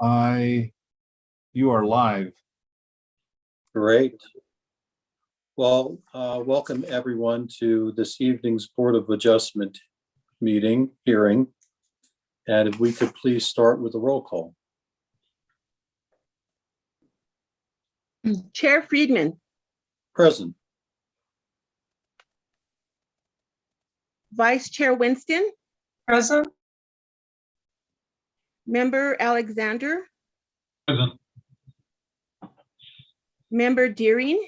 You are live. Great. Well, welcome everyone to this evening's Board of Adjustment hearing. And if we could please start with a roll call. Chair Friedman. Present. Vice Chair Winston. Present. Member Alexander. Present. Member Deering.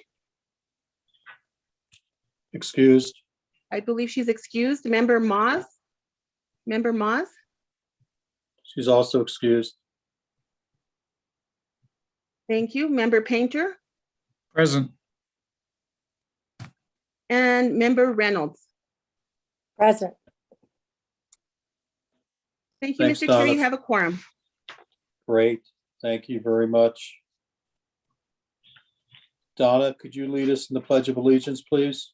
Excused. I believe she's excused. Member Moss. Member Moss. She's also excused. Thank you. Member Painter. Present. And Member Reynolds. Present. Thank you, Thanks, Mr. Chair. Donna. You have a quorum. Great. Thank you very much. Donna, could you lead us in the Pledge of Allegiance, please?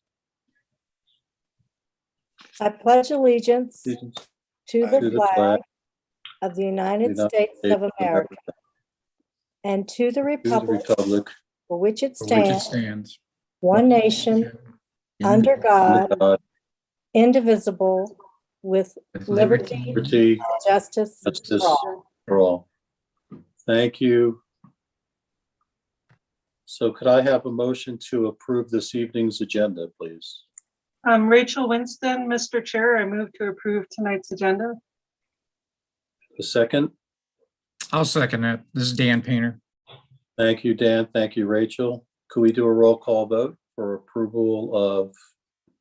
I pledge allegiance Allegiance to to the flag of the United States of America and to the to the republic Republic, for which it For which it stands, stands. one nation, under God, indivisible, with liberty and liberty, justice justice for all. for all. Thank you. So could I have a motion to approve this evening's agenda, please? Rachel Winston, Mr. Chair, I move to approve tonight's agenda. A second? I'll second that. This is Dan Painter. Thank you, Dan. Thank you, Rachel. Could we do a roll call vote for approval of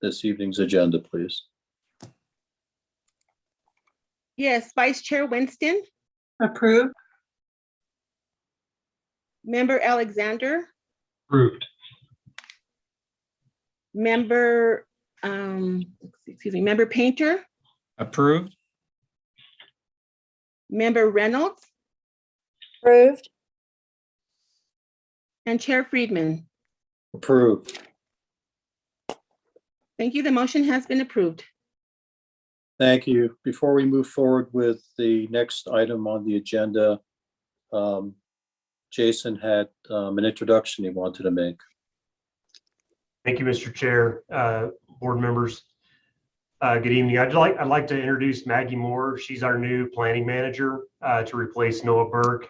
this evening's agenda, please? Yes, Vice Chair Winston. Approved. Member Alexander. Approved. Member, excuse me, Member Painter. Approved. Member Reynolds. Approved. And Chair Friedman. Approved. Thank you. The motion has been approved. Thank you. Before we move forward with the next item on the agenda, Jason had an introduction he wanted to make. Thank you, Mr. Chair, board members. Good evening. I'd like to introduce Maggie Moore. She's our new planning manager to replace Noah Burke.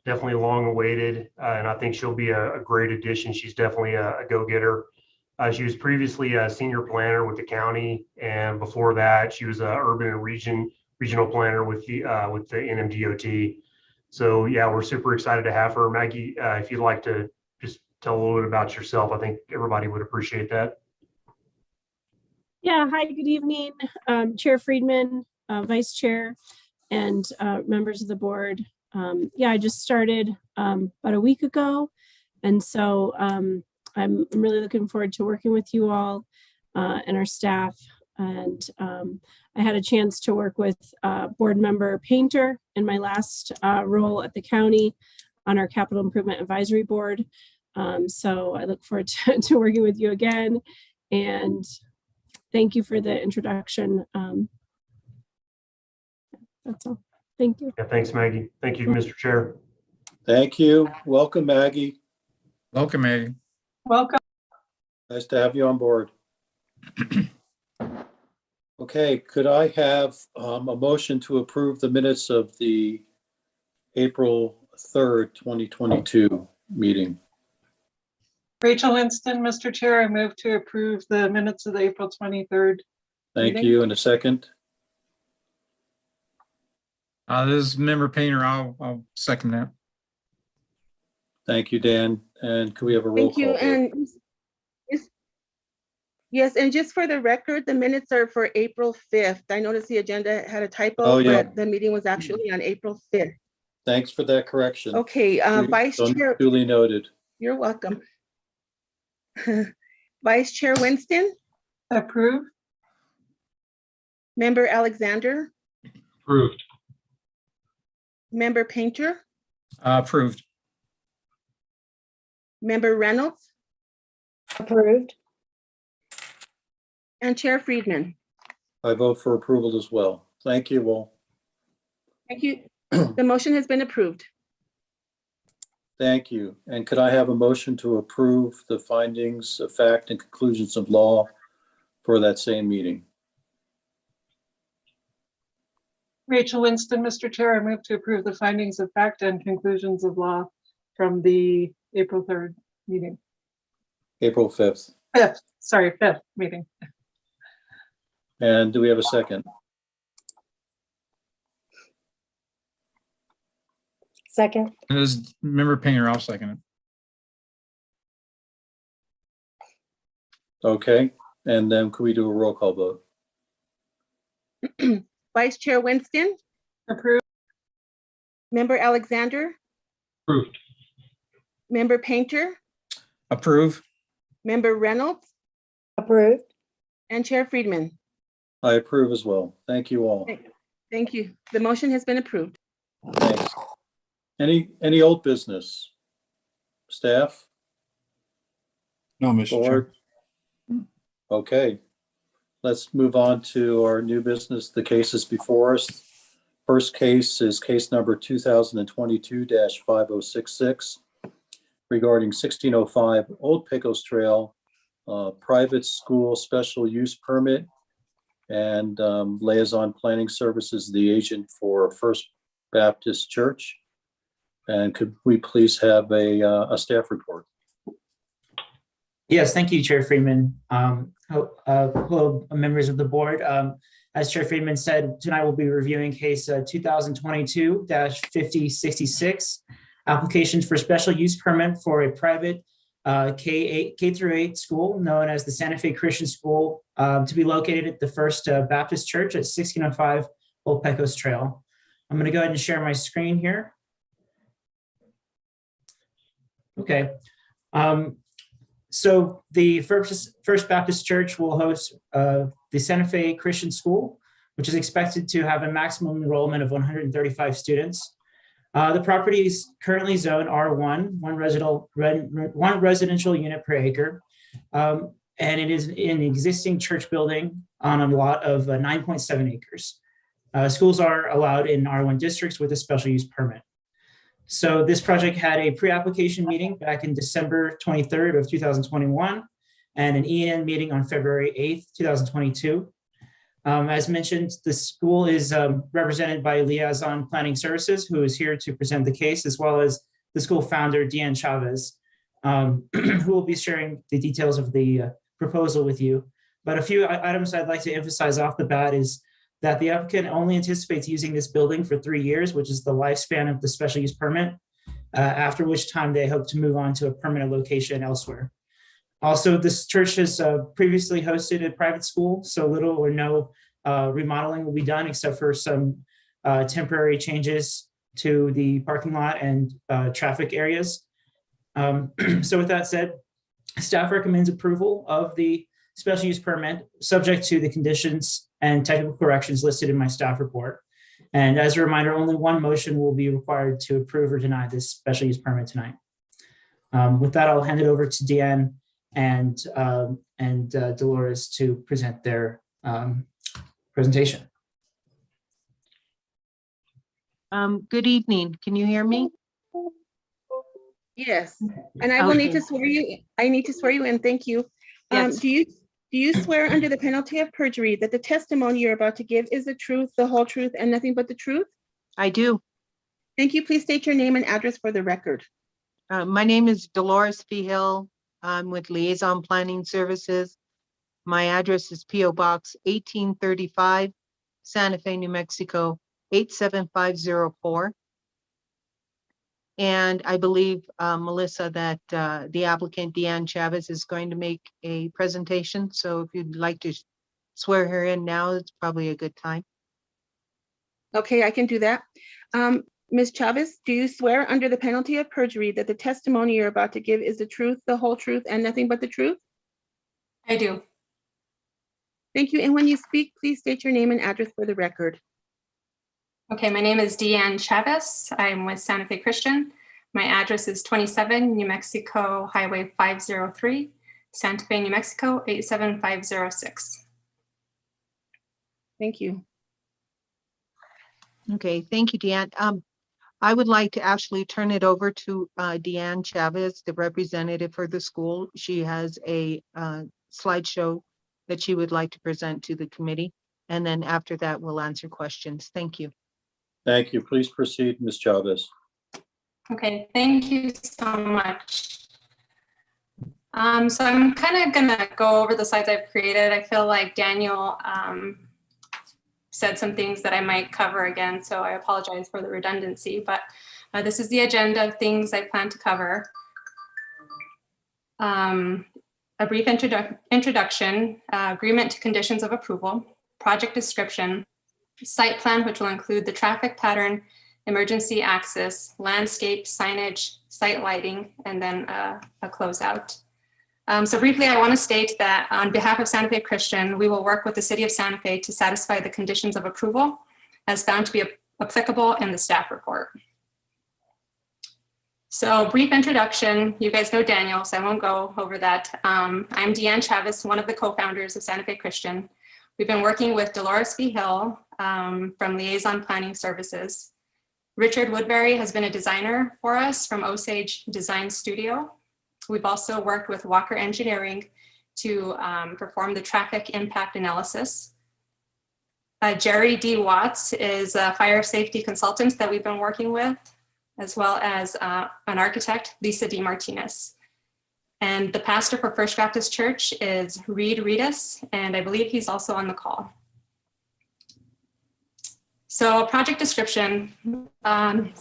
Definitely long awaited, and I think she'll be a great addition. She's definitely a go-getter. She was previously a senior planner with the county, and before that, she was an urban and regional planner with the NMDOT. So yeah, we're super excited to have her. Maggie, if you'd like to just tell a little bit about yourself, I think everybody would appreciate that. Yeah, hi, good evening, Chair Friedman, Vice Chair, and members of the board. Yeah, I just started about a week ago, and so I'm really looking forward to working with you all and our staff. And I had a chance to work with board member Painter in my last role at the county on our capital improvement advisory board. So I look forward to working with you again. And thank you for the introduction. That's all. Thank you. Yeah, thanks, Maggie. Thank you, Mr. Chair. Thank you. Welcome, Maggie. Welcome, Maggie. Welcome. Nice to have you on board. Okay, could I have a motion to approve the minutes of the April 3rd, 2022 meeting? Rachel Winston, Mr. Chair, I move to approve the minutes of the April 23rd. Thank Meeting. you. And a second? This is Member Painter. I'll second that. Thank you, Dan. And could we have a roll Thank you. call vote? And yes, and just for the record, the minutes are for April 5th. I noticed the agenda had a typo, Oh, yeah. but the meeting was actually on April 5th. Thanks for that correction. Okay, Vice Chair, Duly noted. you're welcome. Vice Chair Winston, Approved. Member Alexander, Approved. Member Painter, Approved. Member Reynolds, Approved. and Chair Friedman. I vote for approval as well. Thank you all. Thank you. The motion has been approved. Thank you. And could I have a motion to approve the findings of fact and conclusions of law for that same meeting? Rachel Winston, Mr. Chair, I move to approve the findings of fact and conclusions of law from the April 3rd meeting. April 5th. 5th meeting. And do we have a second? Second, It is Member Painter, I'll second it. Okay, and then could we do a roll call vote? Vice Chair Winston, Approved. Member Alexander, Approved. Member Painter, Approve. Member Reynolds, approved. and Chair Friedman. I approve as well. Thank you all. Thank you. The motion has been approved. Thanks. Any old business? Staff? No, Mr. Chair. Board? Okay, let's move on to our new business, the cases before us. First case is case number 2022-5066 regarding 1605 Old Pecos Trail, private school special use permit, and Liaison Planning Services, the agent for First Baptist Church. And could we please have a staff report? Yes, thank you, Chair Freeman. Hello, members of the board. As Chair Freeman said, tonight we'll be reviewing case 2022-5066, applications for special use permit for a private K-8 school known as the Santa Fe Christian School to be located at the First Baptist Church at 1605 Old Pecos Trail. I'm going to go ahead and share my screen here. Okay. So the First Baptist Church will host the Santa Fe Christian School, which is expected to have a maximum enrollment of 135 students. The property is currently zoned R1, one residential unit per acre, and it is in an existing church building on a lot of 9.7 acres. Schools are allowed in R1 districts with a special use permit. So this project had a pre-application meeting back in December 23rd of 2021 and an EN meeting on February 8th, 2022. As mentioned, the school is represented by Liaison Planning Services, who is here to present the case, as well as the school founder, Deanne Chavez, who will be sharing the details of the proposal with you. But a few items I'd like to emphasize off the bat is that the applicant only anticipates using this building for 3 years, which is the lifespan of the special use permit, after which time they hope to move on to a permanent location elsewhere. Also, this church has previously hosted a private school, so little or no remodeling will be done except for some temporary changes to the parking lot and traffic areas. So with that said, staff recommends approval of the special use permit subject to the conditions and technical corrections listed in my staff report. And as a reminder, only one motion will be required to approve or deny this special use permit tonight. With that, I'll hand it over to Deanne and Dolores to present their presentation. Good evening. Can you hear me? Yes, and I will need Okay. to swear you, I need to swear you in. Thank you. Yes. Do you swear under the penalty of perjury that the testimony you're about to give is the truth, the whole truth, and nothing but the truth? I do. Thank you. Please state your name and address for the record. My name is Dolores Feehill. I'm with Liaison Planning Services. My address is P.O. Box 1835, Santa Fe, New Mexico, 87504. And I believe, Melissa, that the applicant, Deanne Chavez, is going to make a presentation. So if you'd like to swear her in now, it's probably a good time. Okay, I can do that. Ms. Chavez, do you swear under the penalty of perjury that the testimony you're about to give is the truth, the whole truth, and nothing but the truth? I do. Thank you. And when you speak, please state your name and address for the record. Okay, my name is Deanne Chavez. I'm with Santa Fe Christian. My address is 27 New Mexico Highway 503, Santa Fe, New Mexico, 87506. Thank you. Okay, thank you, Deanne. I would like to actually turn it over to Deanne Chavez, the representative for the school. She has a slideshow that she would like to present to the committee. And then after that, we'll answer questions. Thank you. Thank you. Please proceed, Ms. Chavez. Okay, thank you so much. So I'm kind of gonna go over the slides I've created. I feel like Daniel said some things that I might cover again, so I apologize for the redundancy, but this is the agenda of things I plan to cover. A brief introduction, agreement to conditions of approval, project description, site plan, which will include the traffic pattern, emergency access, landscape, signage, site lighting, and then a closeout. So briefly, I want to state that on behalf of Santa Fe Christian, we will work with the City of Santa Fe to satisfy the conditions of approval as found to be applicable in the staff report. So brief introduction, you guys know Daniel, so I won't go over that. I'm Deanne Chavez, one of the co-founders of Santa Fe Christian. We've been working with Dolores V. Hill from Liaison Planning Services. Richard Woodbury has been a designer for us from Osage Design Studio. We've also worked with Walker Engineering to perform the traffic impact analysis. Jerry D. Watts is a fire safety consultant that we've been working with, as well as an architect, Lisa D. Martinez. And the pastor for First Baptist Church is Reed Reedus, and I believe he's also on the call. So project description, Santa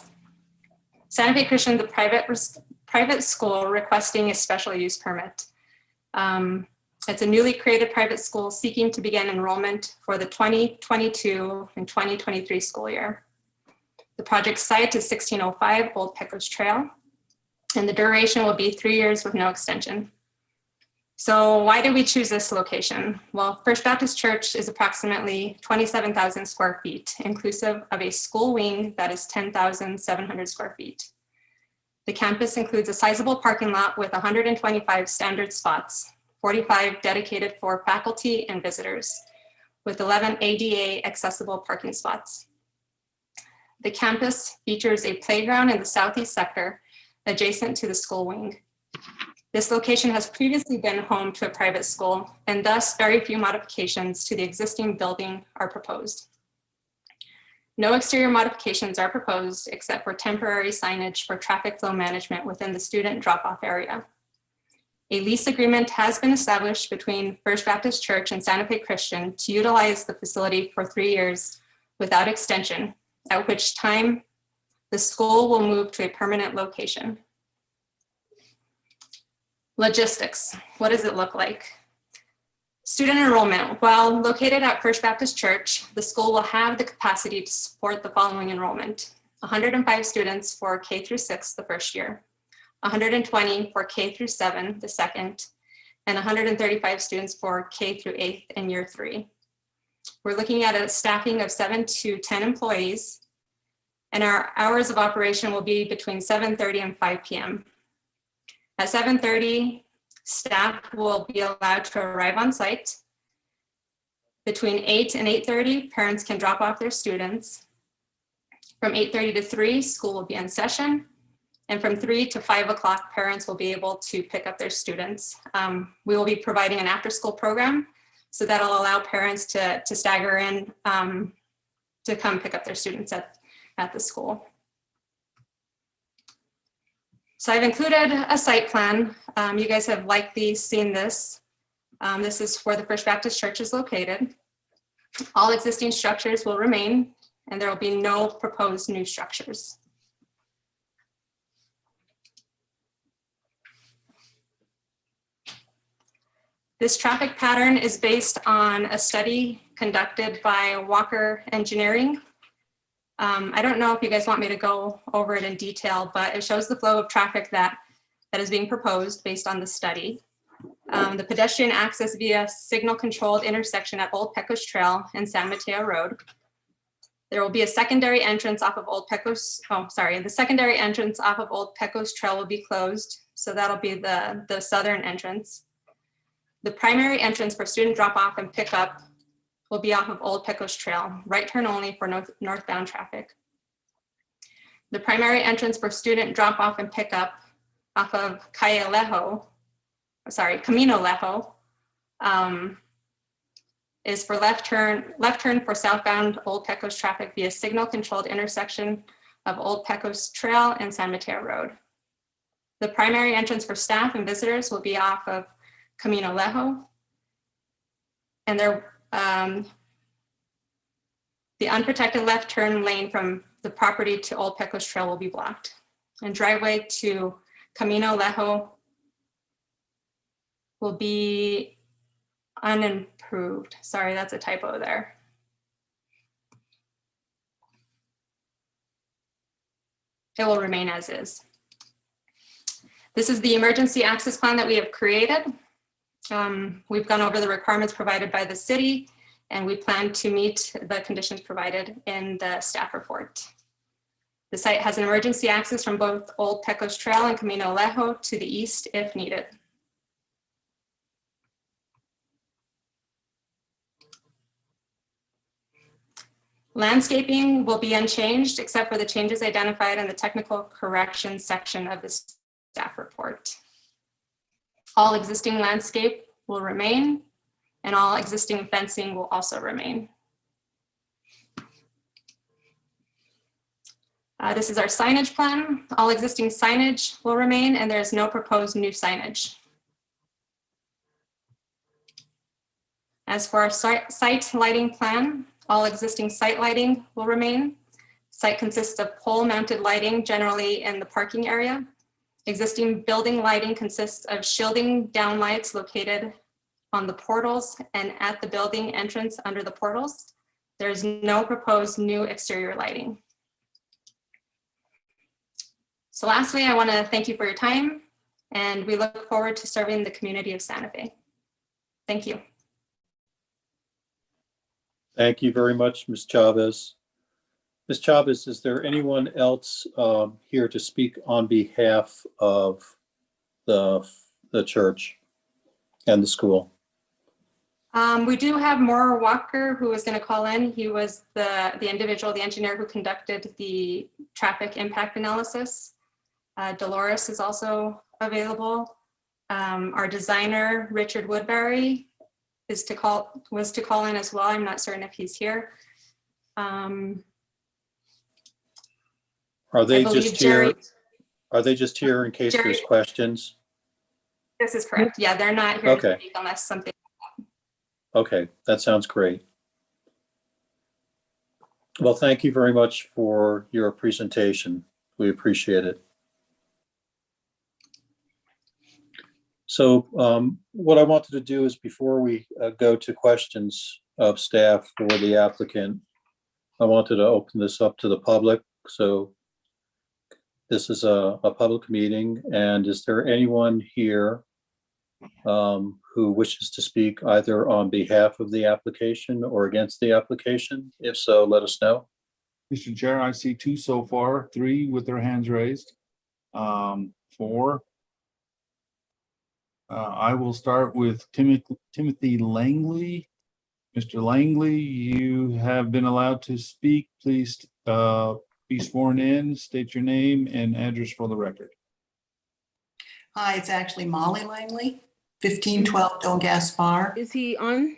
Fe Christian, the private school requesting a special use permit. It's a newly created private school seeking to begin enrollment for the 2022 and 2023 school year. The project site is 1605 Old Pecos Trail, and the duration will be 3 years with no extension. So why did we choose this location? Well, First Baptist Church is approximately 27,000 square feet, inclusive of a school wing that is 10,700 square feet. The campus includes a sizable parking lot with 125 standard spots, 45 dedicated for faculty and visitors, with 11 ADA accessible parking spots. The campus features a playground in the southeast sector adjacent to the school wing. This location has previously been home to a private school, and thus very few modifications to the existing building are proposed. No exterior modifications are proposed except for temporary signage for traffic flow management within the student drop-off area. A lease agreement has been established between First Baptist Church and Santa Fe Christian to utilize the facility for 3 years without extension, at which time the school will move to a permanent location. Logistics, what does it look like? Student enrollment, while located at First Baptist Church, the school will have the capacity to support the following enrollment: 105 students for K through 6 the first year, 120 for K through 7 the second, and 135 students for K through 8 in year 3. We're looking at a staffing of 7 to 10 employees, and our hours of operation will be between 7:30 and 5 p.m. At 7:30, staff will be allowed to arrive on site. Between 8 and 8:30, parents can drop off their students. From 8:30 to 3, school will be in session. And from 3 to 5 o'clock, parents will be able to pick up their students. We will be providing an after-school program, so that'll allow parents to stagger in to come pick up their students at the school. So I've included a site plan. You guys have likely seen this. This is where the First Baptist Church is located. All existing structures will remain, and there will be no proposed new structures. This traffic pattern is based on a study conducted by Walker Engineering. I don't know if you guys want me to go over it in detail, but it shows the flow of traffic that is being proposed based on the study. The pedestrian access via signal controlled intersection at Old Pecos Trail and San Mateo Road. There will be a secondary entrance off of Old Pecos, the secondary entrance off of Old Pecos Trail will be closed. So that'll be the southern entrance. The primary entrance for student drop off and pickup will be off of Old Pecos Trail, right turn only for northbound traffic. The primary entrance for student drop off and pickup off of Camino Lejo, is for left turn for southbound Old Pecos traffic via signal controlled intersection of Old Pecos Trail and San Mateo Road. The primary entrance for staff and visitors will be off of Camino Lejo. And the unprotected left turn lane from the property to Old Pecos Trail will be blocked. And driveway to Camino Lejo will be unimproved. Sorry, that's a typo there. It will remain as is. This is the emergency access plan that we have created. We've gone over the requirements provided by the city, and we plan to meet the conditions provided in the staff report. The site has an emergency access from both Old Pecos Trail and Camino Lejo to the east if needed. Landscaping will be unchanged except for the changes identified in the technical corrections section of the staff report. All existing landscape will remain, and all existing fencing will also remain. This is our signage plan. All existing signage will remain, and there is no proposed new signage. As for our site lighting plan, all existing site lighting will remain. Site consists of pole-mounted lighting, generally in the parking area. Existing building lighting consists of shielding downlights located on the portals and at the building entrance under the portals. There is no proposed new exterior lighting. So lastly, I want to thank you for your time, and we look forward to serving the community of Santa Fe. Thank you. Thank you very much, Ms. Chavez. Ms. Chavez, is there anyone else here to speak on behalf of the church and the school? We do have Maura Walker, who is going to call in. He was the individual, the engineer who conducted the traffic impact analysis. Dolores is also available. Our designer, Richard Woodbury, was to call in as well. I'm not certain if he's here. Are they just here? Are they just here in case there's questions? This is correct. Yeah, they're not here to speak unless something. Okay, that sounds great. Well, thank you very much for your presentation. We appreciate it. So what I wanted to do is, before we go to questions of staff for the applicant, I wanted to open this up to the public. So this is a public meeting, and is there anyone here who wishes to speak either on behalf of the application or against the application? If so, let us know. Mr. Chair, I see 2 so far, 3 with their hands raised. 4. I will start with Timothy Langley. Mr. Langley, you have been allowed to speak. Please be sworn in, state your name and address for the record. Hi, it's actually Molly Langley, 1512 Don Gaspar. Is he on?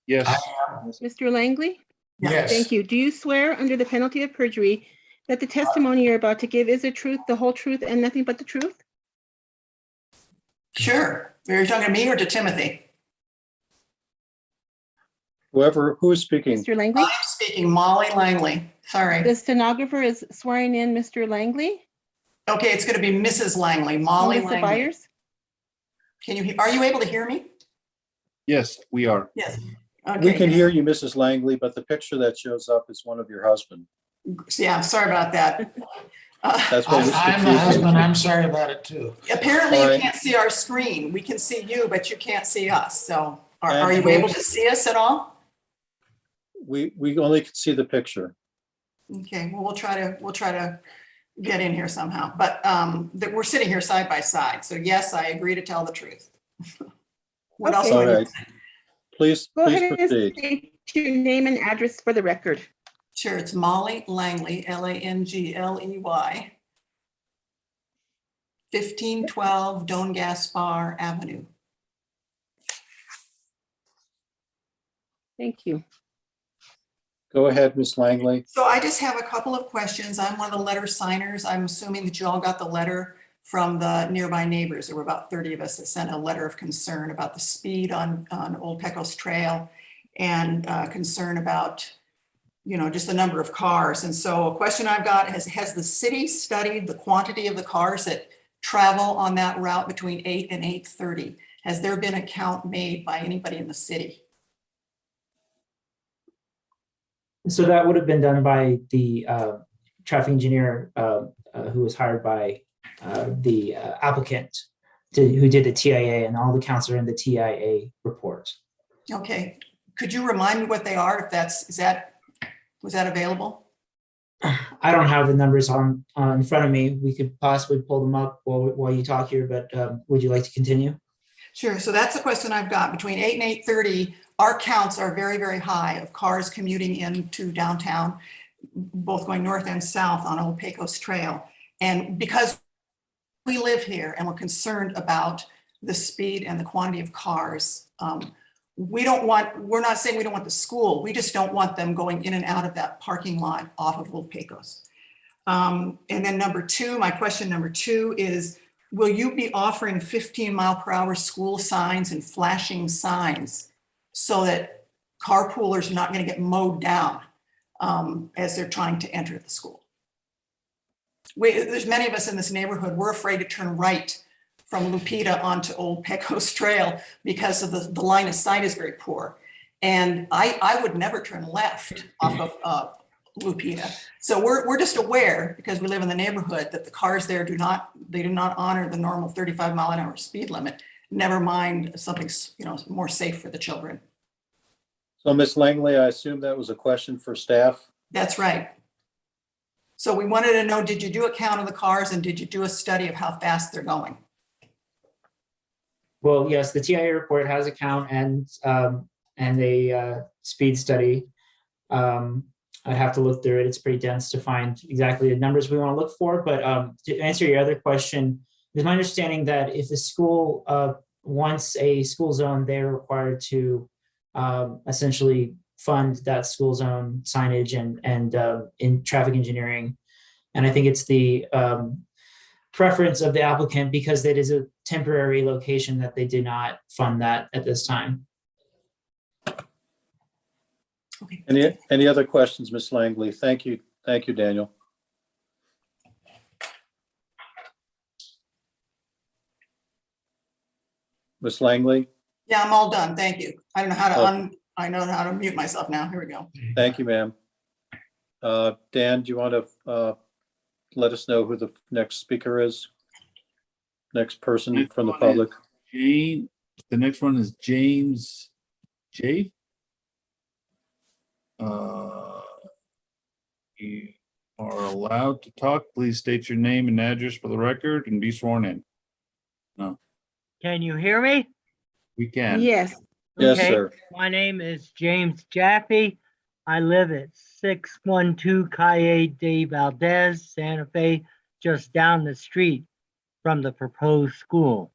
Yes. Mr. Langley? Yes. Thank you. Do you swear under the penalty of perjury that the testimony you're about to give is the truth, the whole truth, and nothing but the truth? Sure. Are you talking to me or to Timothy? Who is speaking? Mr. Langley? I'm speaking, Molly Langley. Sorry. The stenographer is swearing in Mr. Langley. Okay, it's going to be Mrs. Langley, Molly Melissa Langley. Byers? Are you able to hear me? Yes, we are. Yes. We Okay. can hear you, Mrs. Langley, but the picture that shows up is one of your husband. Yeah, sorry about that. That's what was I'm the confusing. husband. I'm sorry about it too. Apparently All you right. can't see our screen. We can see you, but you can't see us. So are And you able to see us at all? We only can see the picture. Okay, well, we'll try to get in here somehow, but we're sitting here side by side. So yes, I agree to tell the truth. What else? Okay. do I All need right. to say? Please Go ahead and proceed. state your name and address for the record. Sure, it's Molly Langley, Langley, 1512 Don Gaspar Avenue. Thank you. Go ahead, Ms. Langley. So I just have a couple of questions. I'm one of the letter signers. I'm assuming that you all got the letter from the nearby neighbors. There were about 30 of us that sent a letter of concern about the speed on Old Pecos Trail and concern about, just the number of cars. And so a question I've got has the city studied the quantity of the cars that travel on that route between 8 and 8:30? Has there been a count made by anybody in the city? So that would have been done by the traffic engineer who was hired by the applicant who did the TIA, and all the counts are in the TIA report. Okay, could you remind me what they are, if was that available? I don't have the numbers on in front of me. We could possibly pull them up while you talk here, but would you like to continue? Sure, so that's the question I've got. Between 8 and 8:30, our counts are very, very high of cars commuting into downtown, both going north and south on Old Pecos Trail. And because we live here and we're concerned about the speed and the quantity of cars, we're not saying we don't want the school, we just don't want them going in and out of that parking lot off of Old Pecos. And then my question number two is, will you be offering 15-mile-per-hour school signs and flashing signs so that carpoolers are not going to get mowed down as they're trying to enter the school? There's many of us in this neighborhood, we're afraid to turn right from Lupita onto Old Pecos Trail because of the line of sight is very poor. And I would never turn left off of Lupita. So we're just aware, because we live in the neighborhood, that the cars there do not honor the normal 35-mile-an-hour speed limit, never mind something more safe for the children. So Ms. Langley, I assume that was a question for staff? That's right. So we wanted to know, did you do a count of the cars and did you do a study of how fast they're going? Well, yes, the TIA report has a count and a speed study. I'd have to look through it. It's pretty dense to find exactly the numbers we want to look for. But to answer your other question, it's my understanding that if the school wants a school zone, they're required to essentially fund that school zone signage and in traffic engineering. And I think it's the preference of the applicant, because it is a temporary location, that they do not fund that at this time. Okay. Any other questions, Ms. Langley? Thank you, Daniel. Ms. Langley? Yeah, I'm all done. Thank you. I don't know how to I know how to mute myself now. Here we go. Thank you, ma'am. Dan, do you want to let us know who the next speaker is? Next person from the public? The next one is James J. You are allowed to talk. Please state your name and address for the record and be sworn in. No. Can you hear me? We can. Yes. Yes, Okay. sir. My name is James Jaffe. I live at 612 Calle de Valdez, Santa Fe, just down the street from the proposed school.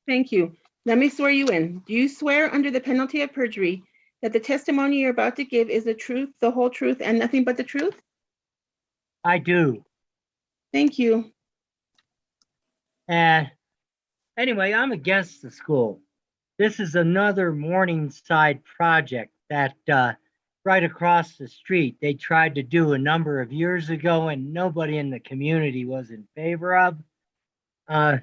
Thank you. Let me swear you in. Do you swear under the penalty of perjury that the testimony you're about to give is the truth, the whole truth, and nothing but the truth? I do. Thank you. And anyway, I'm against the school. This is another Morningside project that right across the street they tried to do a number of years ago, and nobody in the community was in favor of. To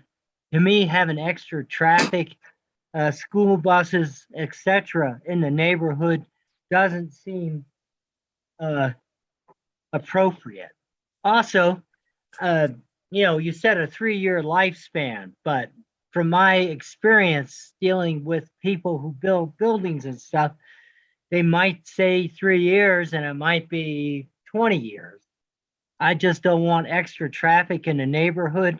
me, having extra traffic, school buses, etc., in the neighborhood doesn't seem appropriate. Also, you said a 3-year lifespan, but from my experience dealing with people who build buildings and stuff, they might say 3 years and it might be 20 years. I just don't want extra traffic in the neighborhood,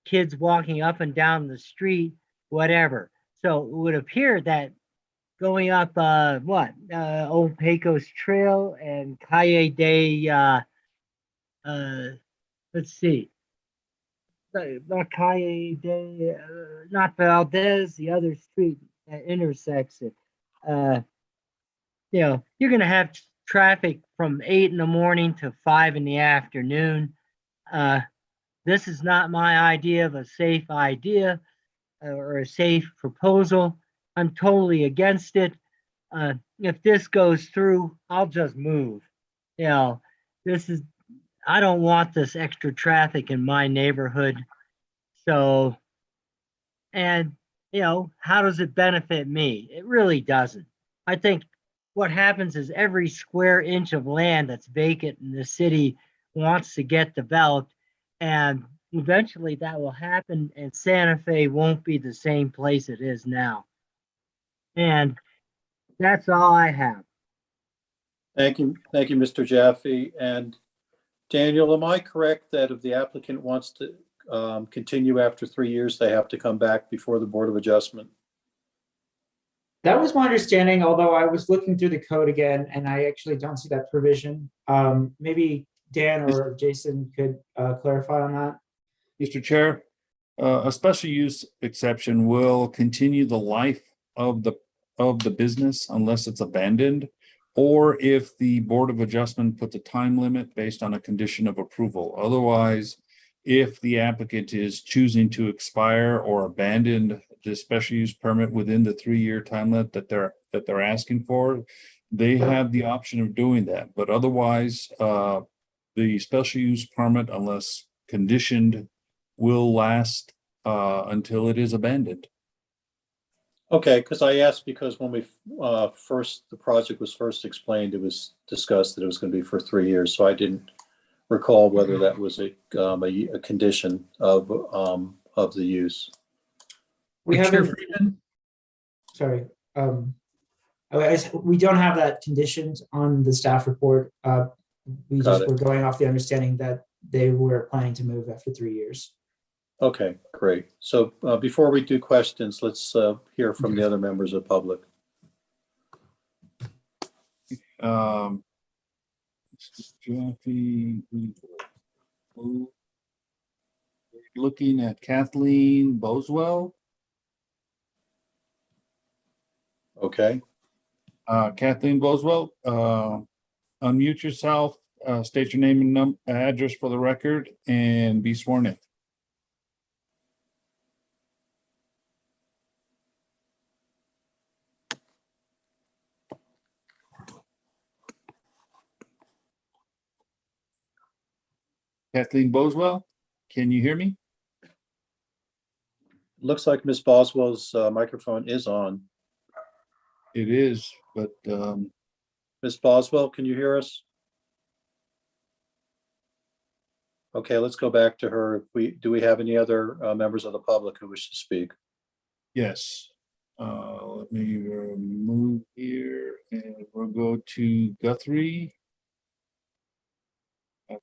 kids walking up and down the street, whatever. So it would appear that going up, Old Pecos Trail and Calle de, let's see. Not Calle de, not Valdez, the other street that intersects it. You're gonna have traffic from 8 in the morning to 5 in the afternoon. This is not my idea of a safe idea or a safe proposal. I'm totally against it. If this goes through, I'll just move. I don't want this extra traffic in my neighborhood. So, and how does it benefit me? It really doesn't. I think what happens is every square inch of land that's vacant in the city wants to get developed, and eventually that will happen, and Santa Fe won't be the same place it is now. And that's all I have. Thank you, Mr. Jaffe. And Daniel, am I correct that if the applicant wants to continue after 3 years, they have to come back before the Board of Adjustment? That was my understanding, although I was looking through the code again and I actually don't see that provision. Maybe Dan or Jason could clarify on that. Mr. Chair, a special use exception will continue the life of the business unless it's abandoned, or if the Board of Adjustment puts a time limit based on a condition of approval. Otherwise, if the applicant is choosing to expire or abandon the special use permit within the 3-year time limit that they're asking for, they have the option of doing that. But otherwise, the special use permit, unless conditioned, will last until it is abandoned. Okay, because I asked because when we the project was first explained, it was discussed that it was going to be for 3 years. So I didn't recall whether that was a condition of the use. We Chair haven't, Friedman? sorry. We don't have that conditioned on the staff report. We Got just it. were going off the understanding that they were planning to move after 3 years. Okay, great. So before we do questions, let's hear from the other members of the public. Mr. Jaffe, looking at Kathleen Boswell. Okay. Kathleen Boswell, unmute yourself, state your name and address for the record, and be sworn in. Kathleen Boswell, can you hear me? Looks like Ms. Boswell's microphone is on. It is, but Ms. Boswell, can you hear us? Okay, let's go back to her. Do we have any other members of the public who wish to speak? yes. Let me move here and we'll go to Guthrie.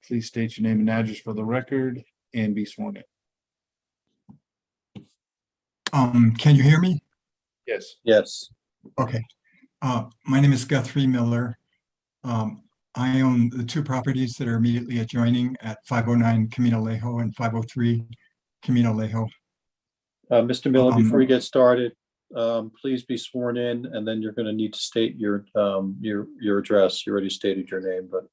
Please state your name and address for the record and be sworn in. Can you hear me? Yes. Yes. Okay. My name is Guthrie Miller. I own the 2 properties that are immediately adjoining at 509 Camino Lejo and 503 Camino Lejo. Mr. Miller, before you get started, please be sworn in, and then you're going to need to state your address. You already stated your name, but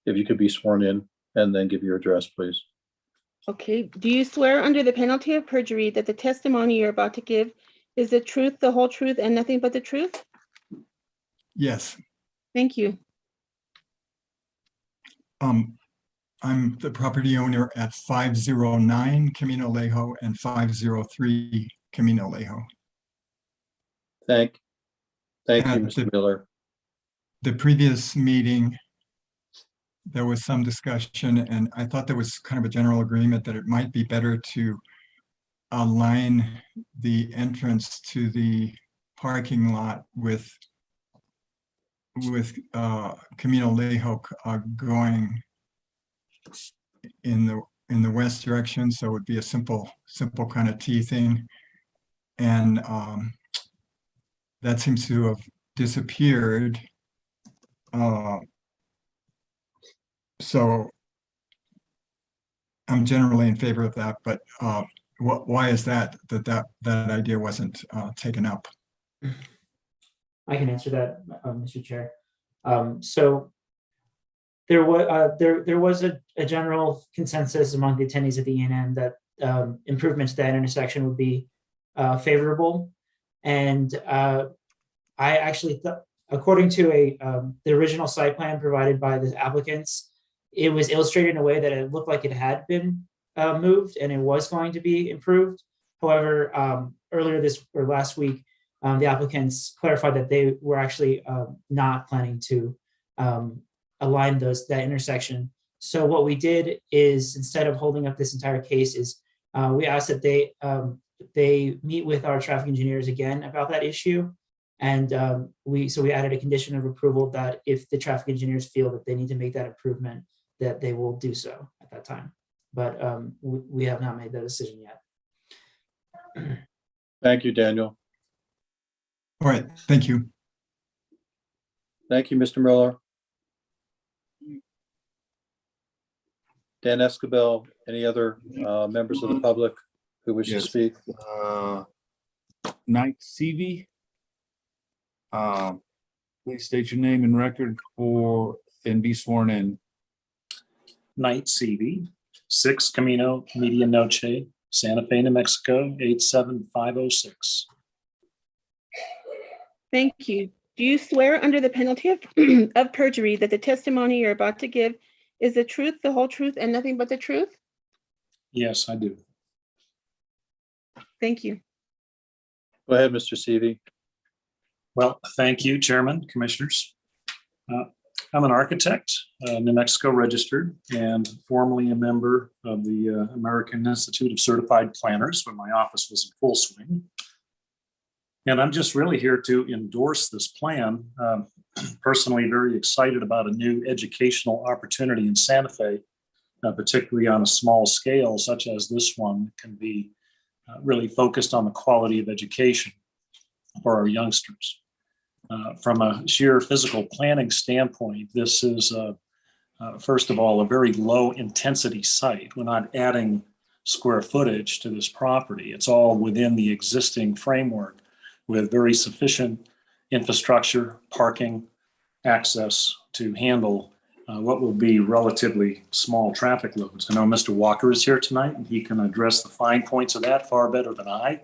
if you could be sworn in and then give your address, please. Okay, do you swear under the penalty of perjury that the testimony you're about to give is the truth, the whole truth, and nothing but the truth? Yes. Thank you. I'm the property owner at 509 Camino Lejo and 503 Camino Lejo. Thank you, At Mr. Miller. The previous meeting, there was some discussion, and I thought there was kind of a general agreement that it might be better to align the entrance to the parking lot with Camino Lejo going in the west direction, so it would be a simple kind of T thing. And that seems to have disappeared. So I'm generally in favor of that, but why is that idea wasn't taken up? I can answer that, Mr. Chair. So there was a general consensus among the attendees at the ENM that improvements to that intersection would be favorable. And I actually thought, according to the original site plan provided by the applicants, it was illustrated in a way that it looked like it had been moved and it was going to be improved. However, earlier last week, the applicants clarified that they were actually not planning to align that intersection. So what we did is, instead of holding up this entire case, is we asked that they meet with our traffic engineers again about that issue. And we added a condition of approval that if the traffic engineers feel that they need to make that improvement, that they will do so at that time. But we have not made that decision yet. Thank you, Daniel. All right, thank you. Thank you, Mr. Miller. Dan Escabel, any other members of the public who wish to speak? Knight CV. Please state your name and record and be sworn in. Knight CV, 6 Camino Media Noche, Santa Fe, New Mexico, 87506. Thank you. Do you swear under the penalty of perjury that the testimony you're about to give is the truth, the whole truth, and nothing but the truth? Yes, I do. Thank you. Go ahead, Mr. Seavey. Well, thank you, Chairman, Commissioners. I'm an architect, New Mexico registered, and formerly a member of the American Institute of Certified Planners when my office was in full swing. And I'm just really here to endorse this plan. Personally, very excited about a new educational opportunity in Santa Fe, particularly on a small scale such as this one, can be really focused on the quality of education for our youngsters. From a sheer physical planning standpoint, this is, first of all, a very low intensity site. We're not adding square footage to this property. It's all within the existing framework with very sufficient infrastructure, parking, access to handle what will be relatively small traffic loads. I know Mr. Walker is here tonight and he can address the fine points of that far better than I,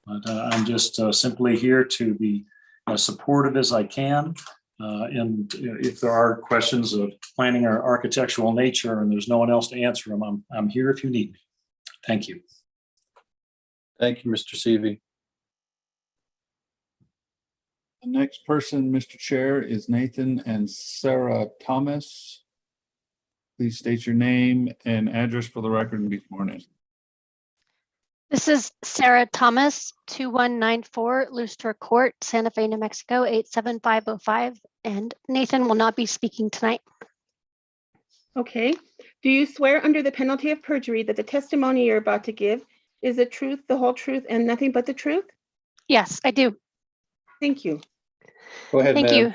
but I'm just simply here to be as supportive as I can. And if there are questions of planning or architectural nature and there's no one else to answer them, I'm here if you need me. Thank you. Thank you, Mr. Seavey. The next person, Mr. Chair, is Nathan and Sarah Thomas. Please state your name and address for the record and be sworn in. This is Sarah Thomas, 2194 Lustre Court, Santa Fe, New Mexico, 87505. And Nathan will not be speaking tonight. Okay. Do you swear under the penalty of perjury that the testimony you're about to give is the truth, the whole truth, and nothing but the truth? Yes, I do. Thank you. Go ahead, Thank ma'am. you.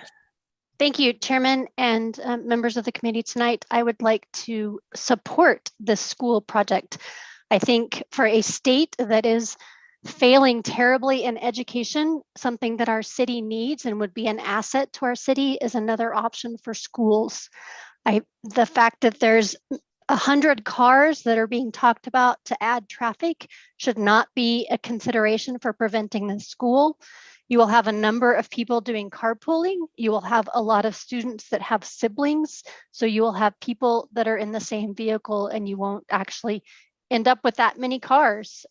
Thank you, Chairman and members of the committee tonight. I would like to support this school project. I think for a state that is failing terribly in education, something that our city needs and would be an asset to our city is another option for schools. The fact that there's 100 cars that are being talked about to add traffic should not be a consideration for preventing the school. You will have a number of people doing carpooling. You will have a lot of students that have siblings. So you will have people that are in the same vehicle and you won't actually end up with that many cars.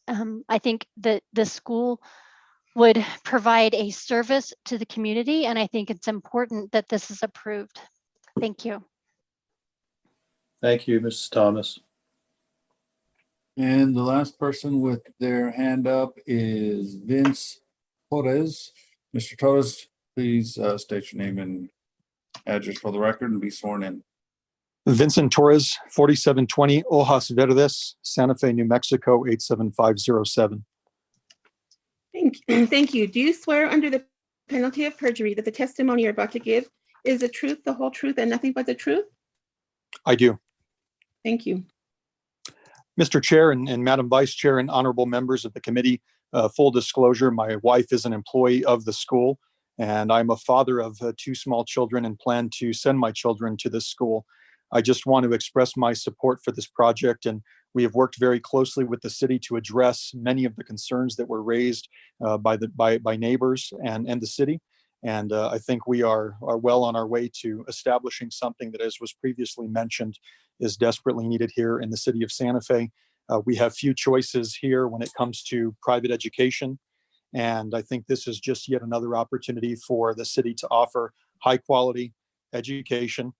I think that the school would provide a service to the community, and I think it's important that this is approved. Thank you. Thank you, Mrs. Thomas. And the last person with their hand up is Vince Torres. Mr. Torres, please state your name and address for the record and be sworn in. Vincent Torres, 4720 Hojas Verdes, Santa Fe, New Mexico, 87507. Thank you. Do you swear under the penalty of perjury that the testimony you're about to give is the truth, the whole truth, and nothing but the truth? I do. Thank you. Mr. Chair and Madam Vice Chair and honorable members of the committee, full disclosure, my wife is an employee of the school, and I'm a father of 2 small children and plan to send my children to this school. I just want to express my support for this project, and we have worked very closely with the city to address many of the concerns that were raised by neighbors and the city. And I think we are well on our way to establishing something that, as was previously mentioned, is desperately needed here in the city of Santa Fe. We have few choices here when it comes to private education. And I think this is just yet another opportunity for the city to offer high quality education,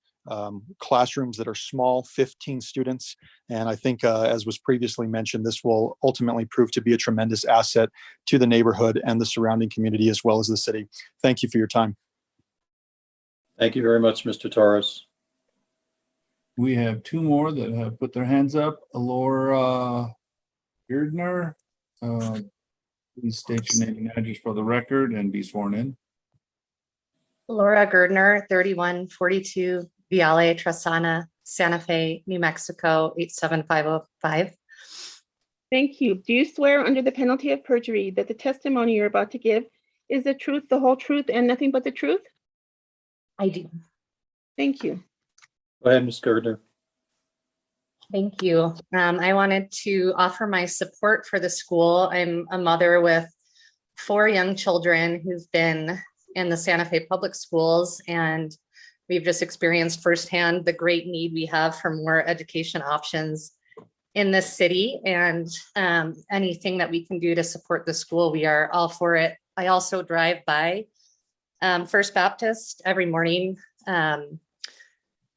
classrooms that are small, 15 students. And I think, as was previously mentioned, this will ultimately prove to be a tremendous asset to the neighborhood and the surrounding community, as well as the city. Thank you for your time. Thank you very much, Mr. Torres. We have 2 more that have put their hands up. Laura Girdner, please state your name and address for the record and be sworn in. Laura Girdner, 3142 Viale Trasana, Santa Fe, New Mexico, 87505. Thank you. Do you swear under the penalty of perjury that the testimony you're about to give is the truth, the whole truth, and nothing but the truth? I do. Thank you. Go ahead, Ms. Gardner. Thank you. I wanted to offer my support for the school. I'm a mother with 4 young children who've been in the Santa Fe public schools, and we've just experienced firsthand the great need we have for more education options in this city, and anything that we can do to support the school, we are all for it. I also drive by First Baptist every morning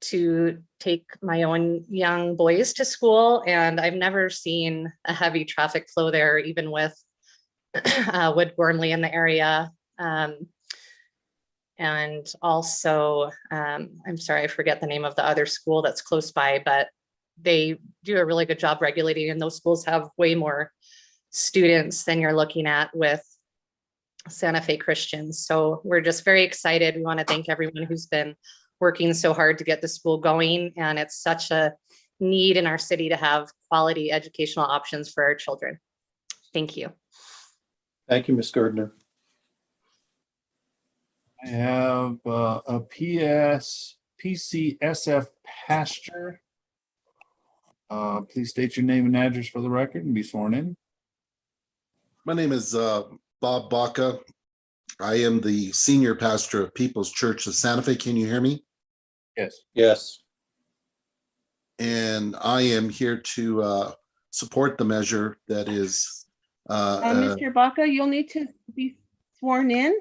to take my own young boys to school, and I've never seen a heavy traffic flow there, even with Wood Gormley in the area. And also, I'm sorry, I forget the name of the other school that's close by, but they do a really good job regulating, and those schools have way more students than you're looking at with Santa Fe Christians. So we're just very excited. We want to thank everyone who's been working so hard to get the school going, and it's such a need in our city to have quality educational options for our children. Thank you. Thank you, Ms. Gardner. I have a PCSF pastor. Please state your name and address for the record and be sworn in. My name is Bob Baca. I am the senior pastor of People's Church of Santa Fe. Can you hear me? Yes. Yes. And I am here to support the measure that is. Mr. Baca, you'll need to be sworn in.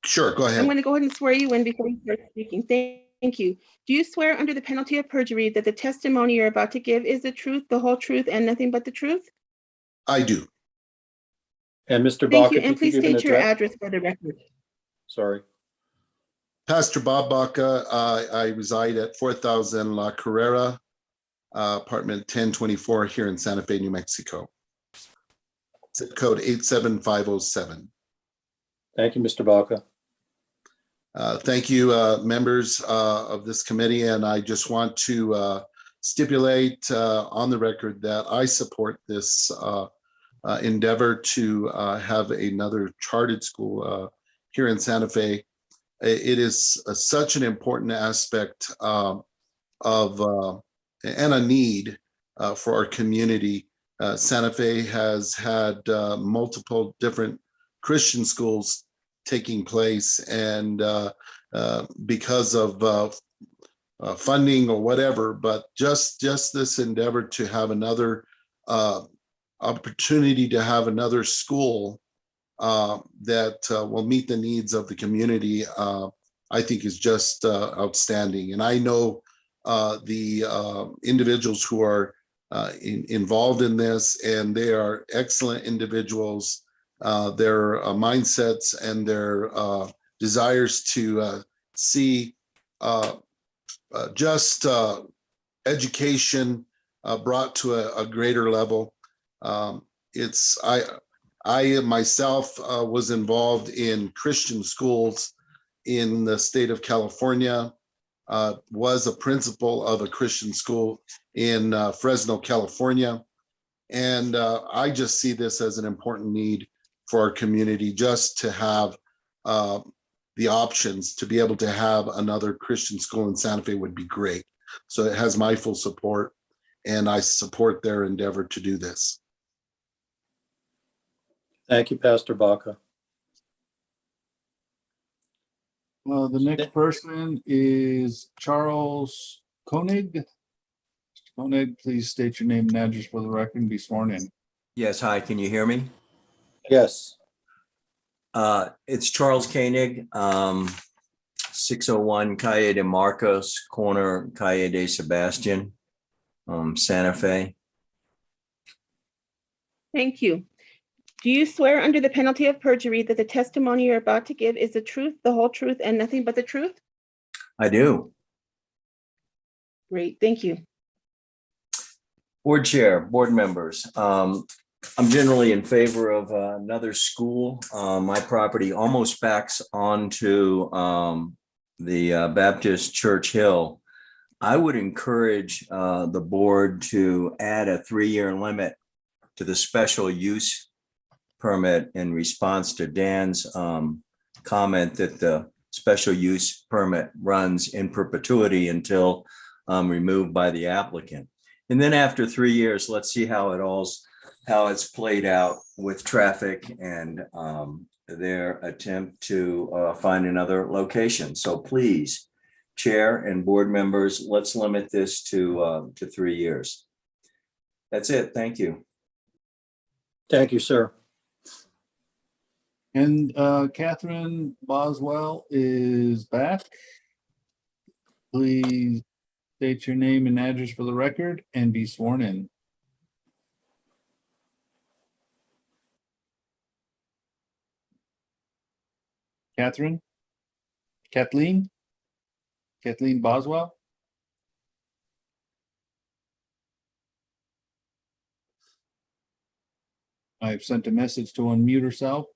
Sure, go ahead. I'm going to go ahead and swear you in before you start speaking. Thank you. Do you swear under the penalty of perjury that the testimony you're about to give is the truth, the whole truth, and nothing but the truth? I do. And Mr. Thank Baca, you, and please state your address for the record. Sorry. Pastor Bob Baca. I reside at 4000 La Carrera, apartment 1024 here in Santa Fe, New Mexico. Zip code 87507. Thank you, Mr. Baca. Thank you, members of this committee, and I just want to stipulate on the record that I support this endeavor to have another chartered school here in Santa Fe. It is such an important aspect of and a need for our community. Santa Fe has had multiple different Christian schools taking place, and because of funding or whatever, but just this endeavor to have another opportunity to have another school that will meet the needs of the community, I think is just outstanding. And I know the individuals who are involved in this, and they are excellent individuals. Their mindsets and their desires to see just education brought to a greater level. I myself was involved in Christian schools in the state of California, was a principal of a Christian school in Fresno, California. And I just see this as an important need for our community, just to have the options to be able to have another Christian school in Santa Fe would be great. So it has my full support, and I support their endeavor to do this. Thank you, Pastor Baca. The next person is Charles Koenig. Mr. Koenig, please state your name and address for the record and be sworn in. Yes, hi, can you hear me? Yes. It's Charles Koenig, 601 Calle de Marcos, corner Calle de Sebastian, Santa Fe. Thank you. Do you swear under the penalty of perjury that the testimony you're about to give is the truth, the whole truth, and nothing but the truth? I do. Great, thank you. Board Chair, board members, I'm generally in favor of another school. My property almost backs onto the Baptist Church Hill. I would encourage the board to add a 3-year limit to the special use permit in response to Dan's comment that the special use permit runs in perpetuity until removed by the applicant. And then after 3 years, let's see how it's played out with traffic and their attempt to find another location. So please, Chair and board members, let's limit this to 3 years. That's it. Thank you. Thank you, sir. And Catherine Boswell is back. Please state your name and address for the record and be sworn in. Kathleen Boswell. I've sent a message to unmute herself.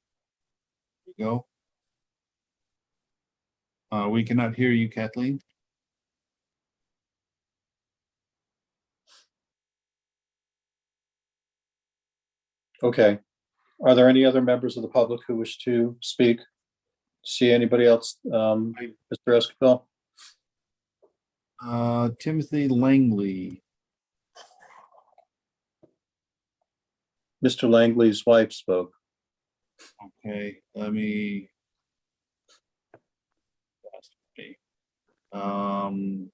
There you go. We cannot hear you, Kathleen. Okay. Are there any other members of the public who wish to speak? See anybody else? Mr. Esquivel? Timothy Langley. Mr. Langley's wife spoke. Okay, let me. Do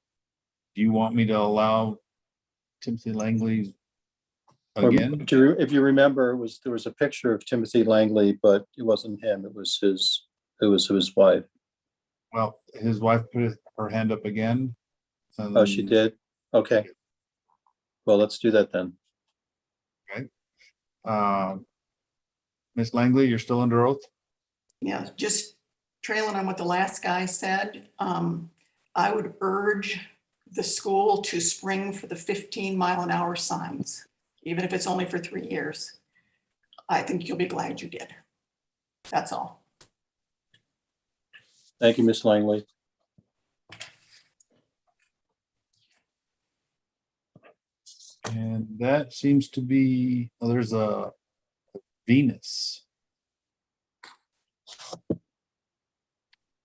you want me to allow Timothy Langley again? If you remember, there was a picture of Timothy Langley, but it wasn't him. It was his wife. Well, his wife put her hand up again. Oh, she did? Okay. Well, let's do that then. Okay. Ms. Langley, you're still under oath? Yeah, just trailing on what the last guy said. I would urge the school to spring for the 15-mile-an-hour signs, even if it's only for 3 years. I think you'll be glad you did. That's all. Thank you, Ms. Langley. And that seems to be, oh, there's a Venus.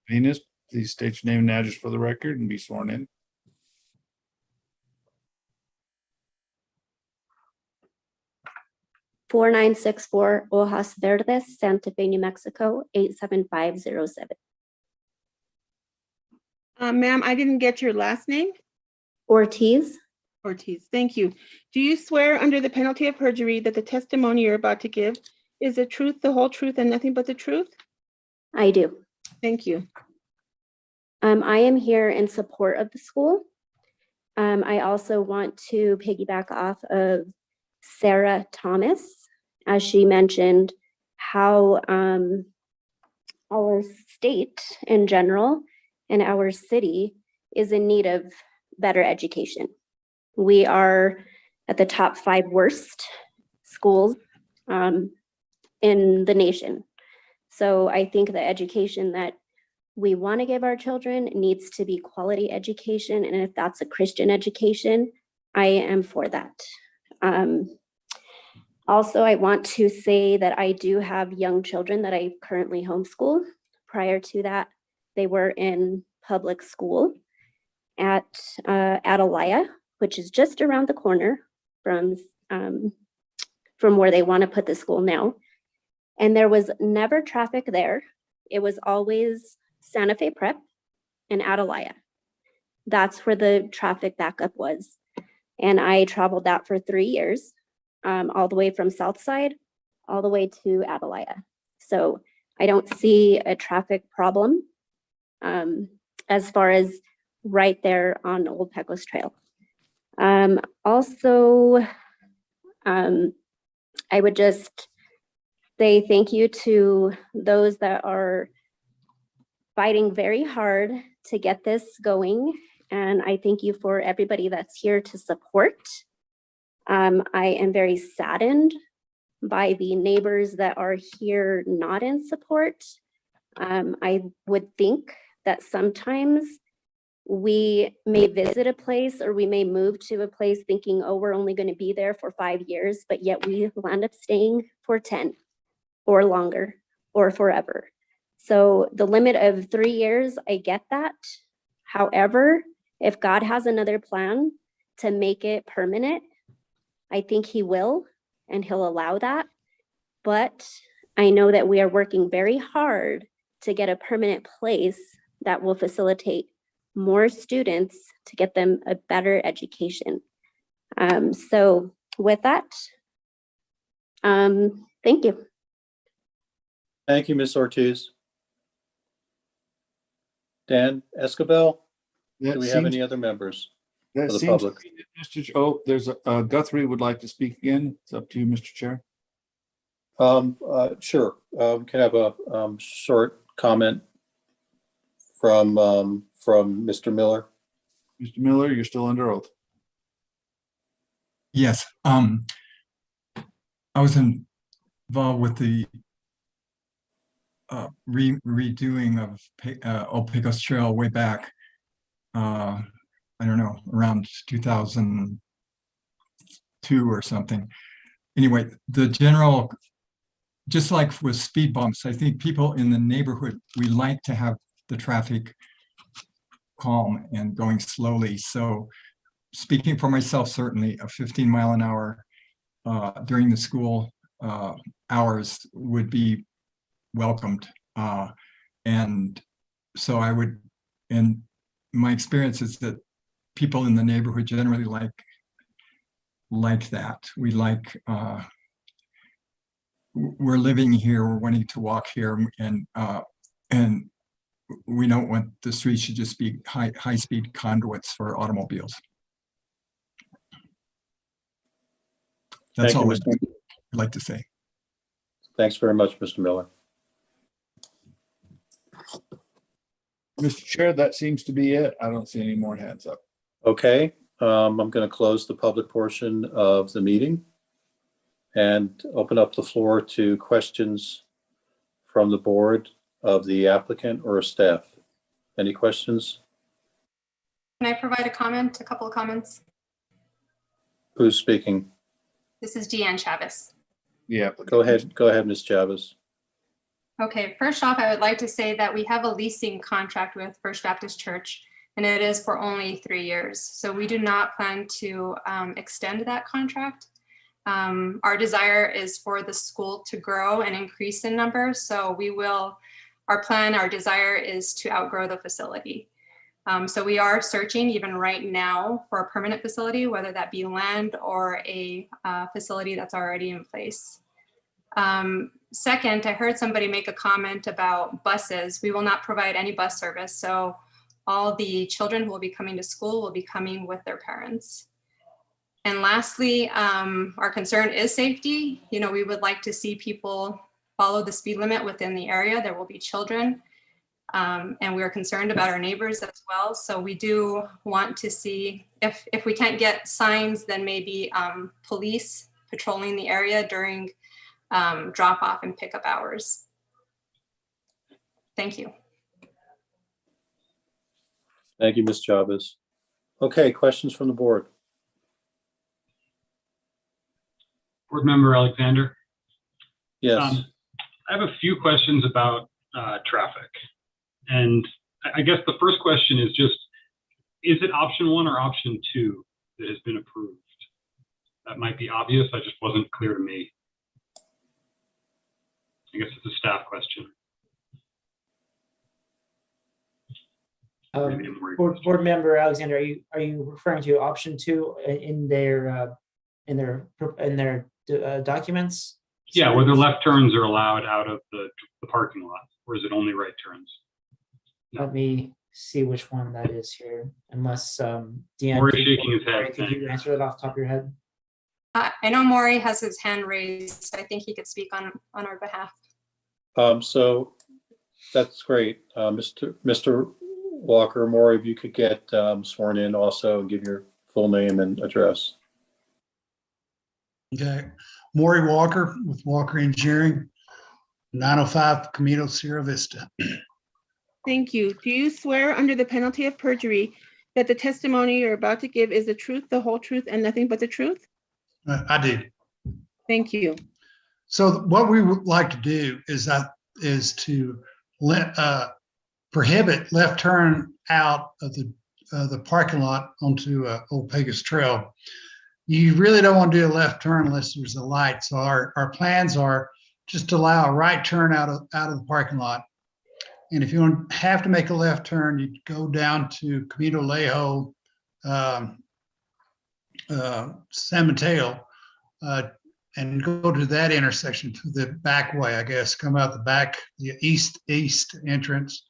Venus, please state your name and address for the record and be sworn in. (4964) Hojas Verdes, Santa Fe, New Mexico, 87507. Ma'am, I didn't get your last name. Ortiz. Ortiz, thank you. Do you swear under the penalty of perjury that the testimony you're about to give is the truth, the whole truth, and nothing but the truth? I do. Thank you. I am here in support of the school. I also want to piggyback off of Sarah Thomas, as she mentioned how our state in general and our city is in need of better education. We are at the top 5 worst schools in in the nation. So I think the education that we want to give our children needs to be quality education. And if that's a Christian education, I am for that. Also, I want to say that I do have young children that I currently homeschool. Prior to that, they were in public school at Atalaya, which is just around the corner from where they want to put the school now. And there was never traffic there. It was always Santa Fe Prep and Atalaya. That's where the traffic backup was. And I traveled that for 3 years, all the way from Southside, all the way to Atalaya. So I don't see a traffic problem as far as right there on Old Pecos Trail. Also, I would just say thank you to those that are fighting very hard to get this going. And I thank you for everybody that's here to support. I am very saddened by the neighbors that are here not in support. I would think that sometimes we may visit a place or we may move to a place thinking, oh, we're only going to be there for 5 years, but yet we land up staying for 10 or longer or forever. So the limit of 3 years, I get that. However, if God has another plan to make it permanent, I think he will, and he'll allow that. But I know that we are working very hard to get a permanent place that will facilitate more students to get them a better education. So with that, thank you. Thank you, Ms. Ortiz. Dan Escabel, do we have any other members That of the seems, public? Oh, there's a Guthrie would like to speak again. It's up to you, Mr. Chair. Sure. Can I have a short comment from Mr. Miller? Mr. Miller, you're still under oath. Yes, I was involved with the redoing of Old Pecos Trail way back, I don't know, around 2002 or something. Anyway, the general, just like with speed bumps, I think people in the neighborhood, we like to have the traffic calm and going slowly. So speaking for myself, certainly a 15 mile an hour during the school hours would be welcomed. And so I would, and my experience is that people in the neighborhood generally like that. We like, we're living here, we're wanting to walk here, and we don't want the streets to just be high-speed conduits for automobiles. That's all I'd like to say. Thanks very much, Mr. Miller. Mr. Chair, that seems to be it. I don't see any more hands up. Okay, I'm going to close the public portion of the meeting and open up the floor to questions from the board of the applicant or staff. Any questions? Can I provide a comment, a couple of comments? Who's speaking? This is Deanne Chavez. Yeah. Go ahead, Ms. Chavez. Okay, first off, I would like to say that we have a leasing contract with First Baptist Church, and it is for only 3 years. So we do not plan to extend that contract. Our desire is for the school to grow and increase in numbers. So we will, our desire is to outgrow the facility. So we are searching even right now for a permanent facility, whether that be land or a facility that's already in place. Second, I heard somebody make a comment about buses. We will not provide any bus service. So all the children who will be coming to school will be coming with their parents. And lastly, our concern is safety. You know, we would like to see people follow the speed limit within the area. There will be children. And we are concerned about our neighbors as well. So we do want to see if we can't get signs, then maybe police patrolling the area during drop off and pickup hours. Thank you. Thank you, Ms. Chavez. Okay, questions from the board? Board Member Alexander. Yes. I have a few questions about traffic. And I guess the first question is just, is it option 1 or option 2 that has been approved? That might be obvious, I just wasn't clear to me. I guess it's a staff question. Board Member Alexander, are you referring to option 2 in their documents? Yeah, whether left turns are allowed out of the parking lot, or is it only right turns? Let me see which one that is here, unless Deanne. Maury's shaking his head. Could you answer that off the top of your head? I know Maury has his hand raised. I think he could speak on our behalf. So that's great. Mr. Walker, Maury, if you could get sworn in also and give your full name and address. Okay, Maury Walker with Walker Engineering, 905 Camino Sierra Vista. Thank you. Do you swear under the penalty of perjury that the testimony you're about to give is the truth, the whole truth, and nothing but the truth? I do. Thank you. So what we would like to do is to prohibit left turn out of the parking lot onto Old Pecos Trail. You really don't want to do a left turn unless there's a light. So our plans are just to allow a right turn out of the parking lot. And if you have to make a left turn, you go down to Camino Lejo, San Mateo, and go to that intersection to the back way, I guess, come out the back, the east entrance,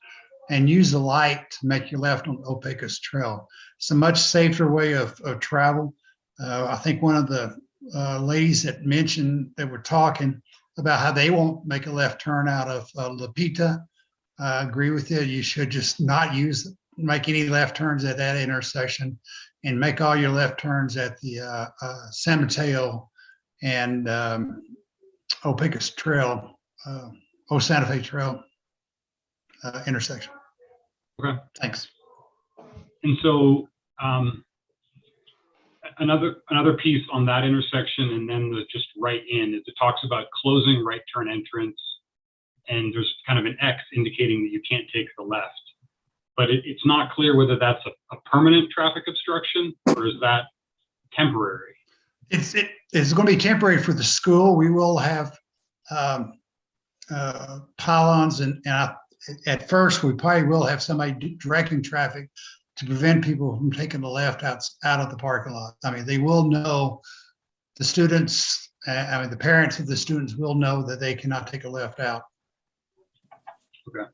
and use the light to make your left on Old Pecos Trail. It's a much safer way of travel. I think one of the ladies that mentioned that were talking about how they won't make a left turn out of Lupita. I agree with you. You should just not make any left turns at that intersection and make all your left turns at the San Mateo and Old Pecos Trail, Old Santa Fe Trail intersection. Okay. Thanks. And so another piece on that intersection, and then the just right in, is it talks about closing right turn entrance, and there's kind of an X indicating that you can't take the left. But it's not clear whether that's a permanent traffic obstruction or is that temporary? It's going to be temporary for the school. We will have pylons, and at first we probably will have somebody directing traffic to prevent people from taking the left out of the parking lot. I mean, they will know, the students, the parents of the students will know that they cannot take a left out. Okay.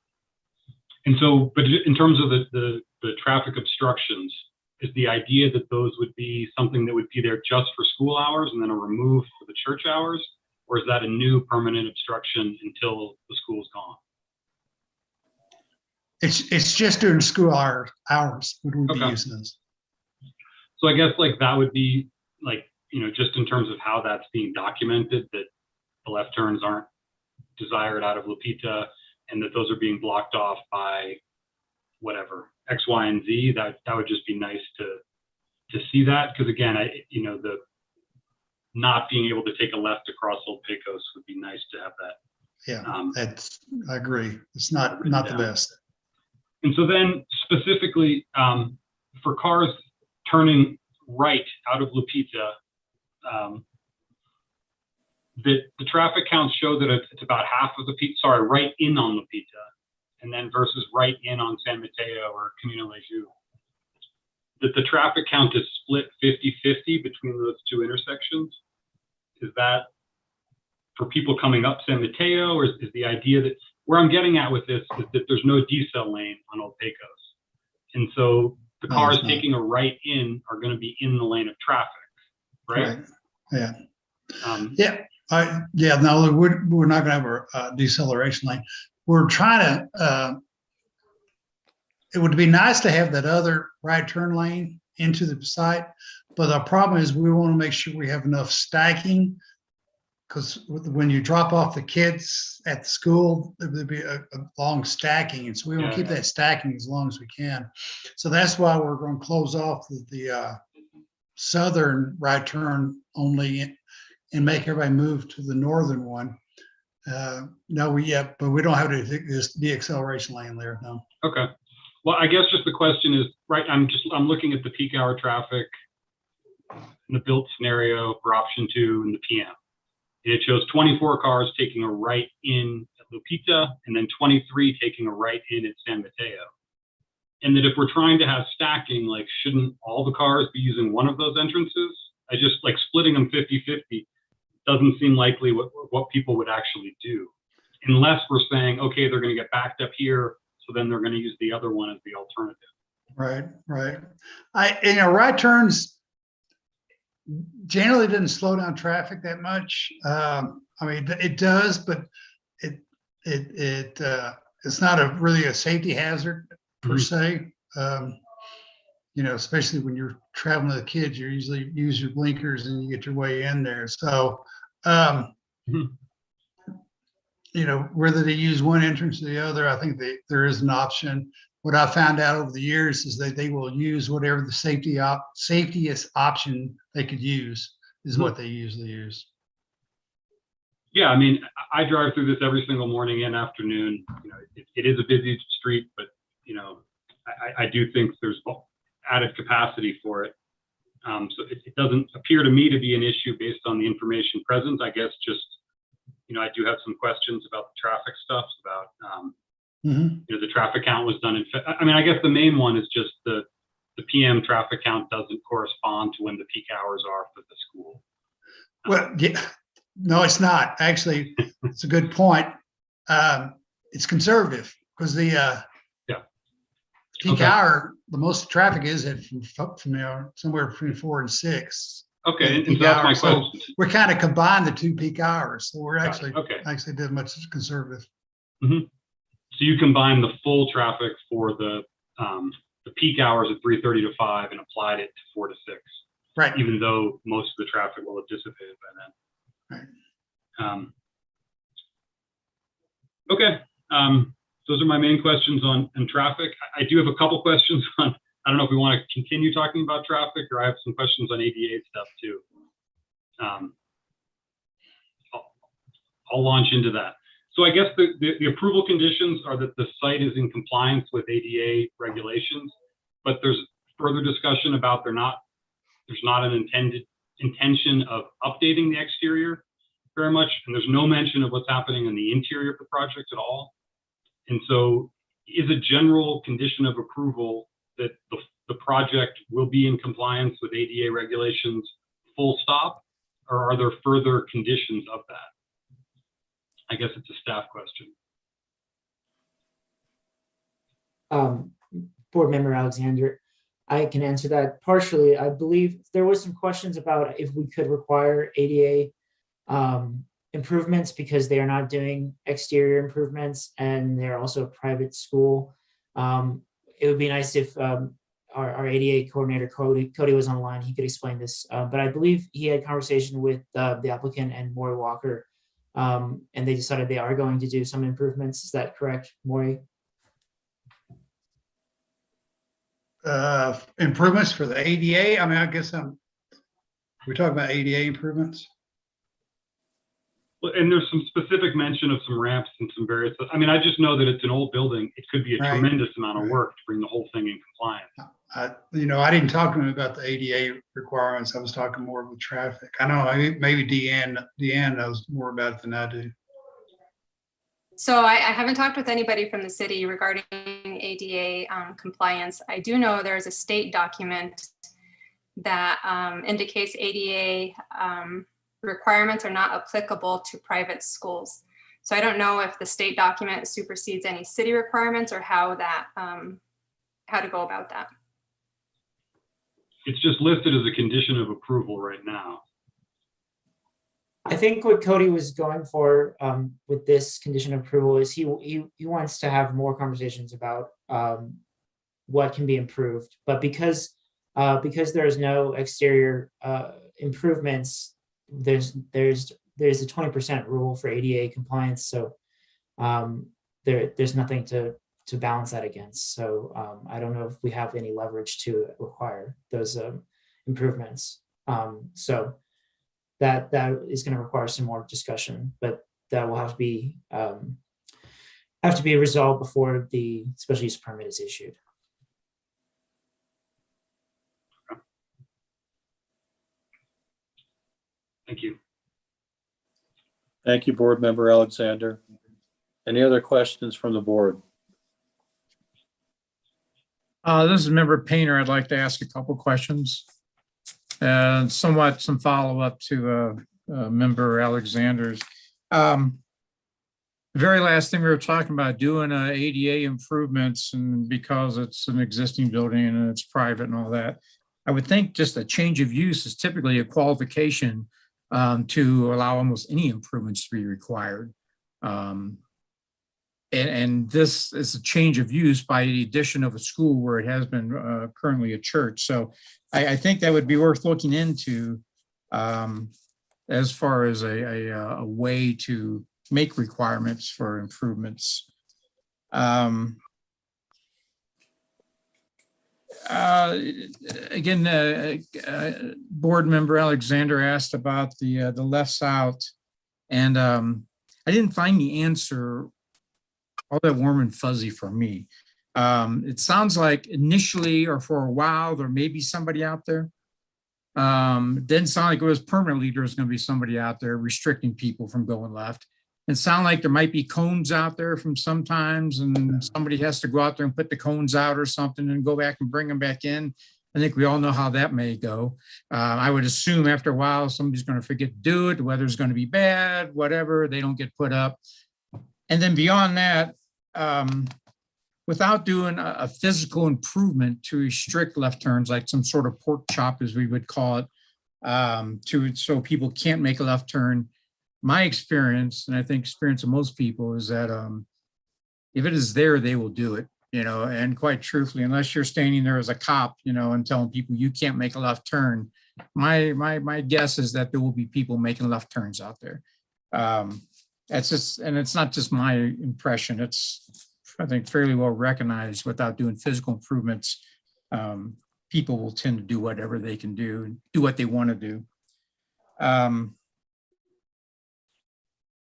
And so, but in terms of the traffic obstructions, is the idea that those would be something that would be there just for school hours and then a remove for the church hours? Or is that a new permanent obstruction until the school's gone? It's just during school hours would we be using this. So I guess like that would be like, just in terms of how that's being documented, that the left turns aren't desired out of Lupita and that those are being blocked off by whatever, X, Y, and Z, that would just be nice to see that. Because again, the not being able to take a left across Old Pecos would be nice to have that. Yeah, I agree. It's not the best. And so then specifically for cars turning right out of Lupita, the traffic counts show that it's about half of the right in on Lupita, and then versus right in on San Mateo or Camino Lejo. That the traffic count is split 50-50 between those two intersections. Is that for people coming up San Mateo, or is the idea that where I'm getting at with this is that there's no decel lane on Old Pecos. And so the cars taking a right in are going to be in the lane of traffic, right? Yeah. No, we're not going to have a deceleration lane. We're trying to, it would be nice to have that other right turn lane into the site, but the problem is we want to make sure we have enough stacking because when you drop off the kids at the school, there'd be a long stacking. And so we want to keep that stacking as long as we can. So that's why we're going to close off the southern right turn only and make everybody move to the northern one. No, but we don't have this deceleration lane there, no. Okay. Well, I guess just the question is, right, I'm looking at the peak hour traffic in the built scenario for option 2 in the PM. And it shows 24 cars taking a right in at Lupita and then 23 taking a right in at San Mateo. And that if we're trying to have stacking, like, shouldn't all the cars be using one of those entrances? I just like splitting them 50-50 doesn't seem likely what people would actually do, unless we're saying, okay, they're going to get backed up here, so then they're going to use the other one as the alternative. Right, right. Right turns generally didn't slow down traffic that much. I mean, it does, but it's not really a safety hazard per se. Especially when you're traveling with kids, you usually use your blinkers and you get your way in there. So, whether they use one entrance or the other, I think there is an option. What I found out over the years is that they will use whatever the safetiest option they could use is what they usually use. Yeah, I mean, I drive through this every single morning and afternoon. It is a busy street, but I do think there's added capacity for it. So it doesn't appear to me to be an issue based on the information present. I guess just, I do have some questions about the traffic stuff, about, the traffic count was done I guess the main one is just the PM traffic count doesn't correspond to when the peak hours are for the school. Well, yeah, no, it's not. Actually, it's a good point. It's conservative because the peak hour, the most traffic is from somewhere between 4 and 6. Okay, and so that's my question. So we're kind of combined the 2 peak hours. So we're actually did much conservative. So you combine the full traffic for the peak hours at 3:30 to 5 and applied it to 4 to 6. Right. Even though most of the traffic will have dissipated by then. Right. Okay. Those are my main questions on traffic. I do have a couple questions on, I don't know if we want to continue talking about traffic, or I have some questions on ADA stuff too. I'll launch into that. So I guess the approval conditions are that the site is in compliance with ADA regulations, but there's further discussion about there's not an intention of updating the exterior very much, and there's no mention of what's happening in the interior of the project at all. And so is a general condition of approval that the project will be in compliance with ADA regulations full stop, or are there further conditions of that? I guess it's a staff question. Board Member Alexander, I can answer that partially. I believe there was some questions about if we could require ADA improvements because they are not doing exterior improvements and they're also a private school. It would be nice if our ADA coordinator, Cody was online, he could explain this. But I believe he had conversation with the applicant and Maury Walker, and they decided they are going to do some improvements. Is that correct, Maury? Improvements for the ADA? I mean, I guess we're talking about ADA improvements. And there's some specific mention of some ramps and some various, I mean, I just know that it's an old building. It could be a tremendous amount of work to bring the whole thing in compliance. I didn't talk to him about the ADA requirements. I was talking more with traffic. I know maybe Deanne knows more about it than I do. So I haven't talked with anybody from the city regarding ADA compliance. I do know there's a state document that indicates ADA requirements are not applicable to private schools. So I don't know if the state document supersedes any city requirements or how to go about that. It's just listed as a condition of approval right now. I think what Cody was going for with this condition of approval is he wants to have more conversations about what can be improved. But because there is no exterior improvements, there's there's a 20% rule for ADA compliance. So there's nothing to balance that against. So I don't know if we have any leverage to require those improvements. So that is going to require some more discussion, but that will have to be resolved before the special use permit is issued. Thank you. Thank you, Board Member Alexander. Any other questions from the board? This is Member Painter. I'd like to ask a couple questions and somewhat some follow-up to Member Alexander's. The very last thing we were talking about, doing ADA improvements, and because it's an existing building and it's private and all that, I would think just a change of use is typically a qualification to allow almost any improvements to be required. And this is a change of use by the addition of a school where it has been currently a church. So I think that would be worth looking into as far as a way to make requirements for improvements. Again, Board Member Alexander asked about the lefts out, and I didn't find the answer all that warm and fuzzy for me. It sounds like initially or for a while there may be somebody out there. It didn't sound like it was permanently there's going to be somebody out there restricting people from going left. It sounded like there might be cones out there from sometimes, and somebody has to go out there and put the cones out or something and go back and bring them back in. I think we all know how that may go. I would assume after a while, somebody's going to forget to do it. The weather's going to be bad, whatever, they don't get put up. And then beyond that, without doing a physical improvement to restrict left turns, like some sort of pork chop, as we would call it, so people can't make a left turn. My experience, and I think experience of most people, is that if it is there, they will do it, and quite truthfully, unless you're standing there as a cop, and telling people you can't make a left turn, my guess is that there will be people making left turns out there. That's just, and it's not just my impression, it's, I think, fairly well recognized. Without doing physical improvements, people will tend to do whatever they can do what they want to do.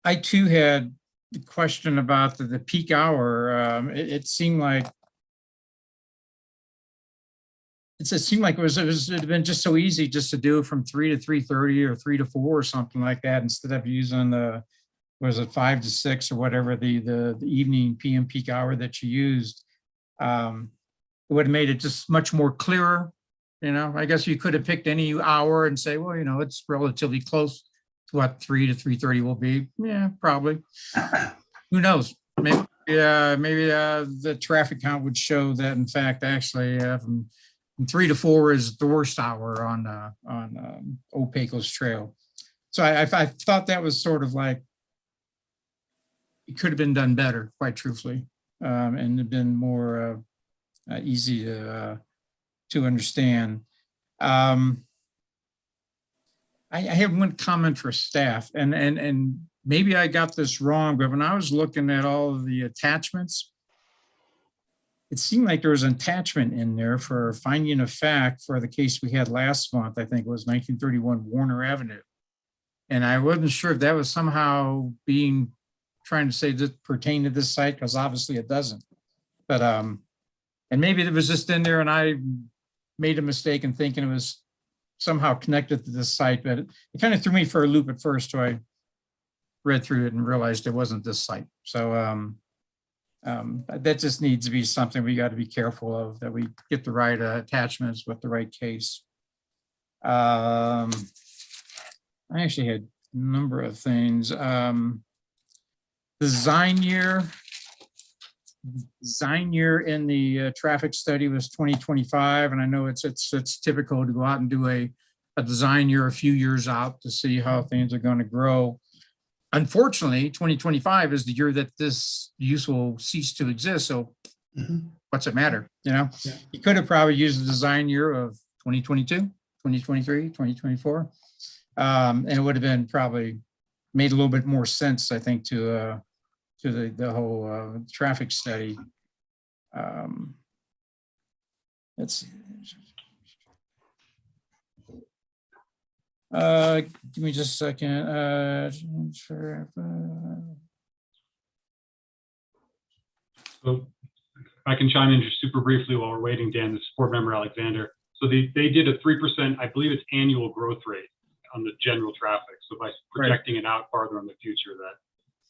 I too had the question about the peak hour. It seemed like it had been just so easy just to do it from 3 to 3:30 or 3 to 4 or something like that, instead of using the, was it 5 to 6 or whatever the evening PM peak hour that you used. It would have made it just much more clearer. I guess you could have picked any hour and say, well, it's relatively close to what 3 to 3:30 will be. Yeah, probably. Who knows? Maybe the traffic count would show that, in fact, actually from 3 to 4 is the worst hour on Old Pecos Trail. So I thought that was sort of like, it could have been done better, quite truthfully, and have been more easy to understand. I have one comment for staff, and maybe I got this wrong, but when I was looking at all of the attachments, it seemed like there was an attachment in there for finding of fact for the case we had last month. I think it was 1931 Warner Avenue. And I wasn't sure if that was somehow trying to say that pertain to this site, because obviously it doesn't. But, and maybe it was just in there and I made a mistake in thinking it was somehow connected to this site, but it kind of threw me for a loop at first. So I read through it and realized it wasn't this site. So that just needs to be something we got to be careful of, that we get the right attachments with the right case. I actually had a number of things. Design year in the traffic study was 2025, and I know it's typical to go out and do a design year a few years out to see how things are going to grow. Unfortunately, 2025 is the year that this use will cease to exist. So what's it matter? You could have probably used the design year of 2022, 2023, 2024. And it would have been probably made a little bit more sense, I think, to the whole traffic study. Let's see. Give me just a second. So I can chime in just super briefly while we're waiting, Dan, this is Board Member Alexander. So they did a 3%, I believe it's annual growth rate on the general traffic. So by projecting it out farther in the future, that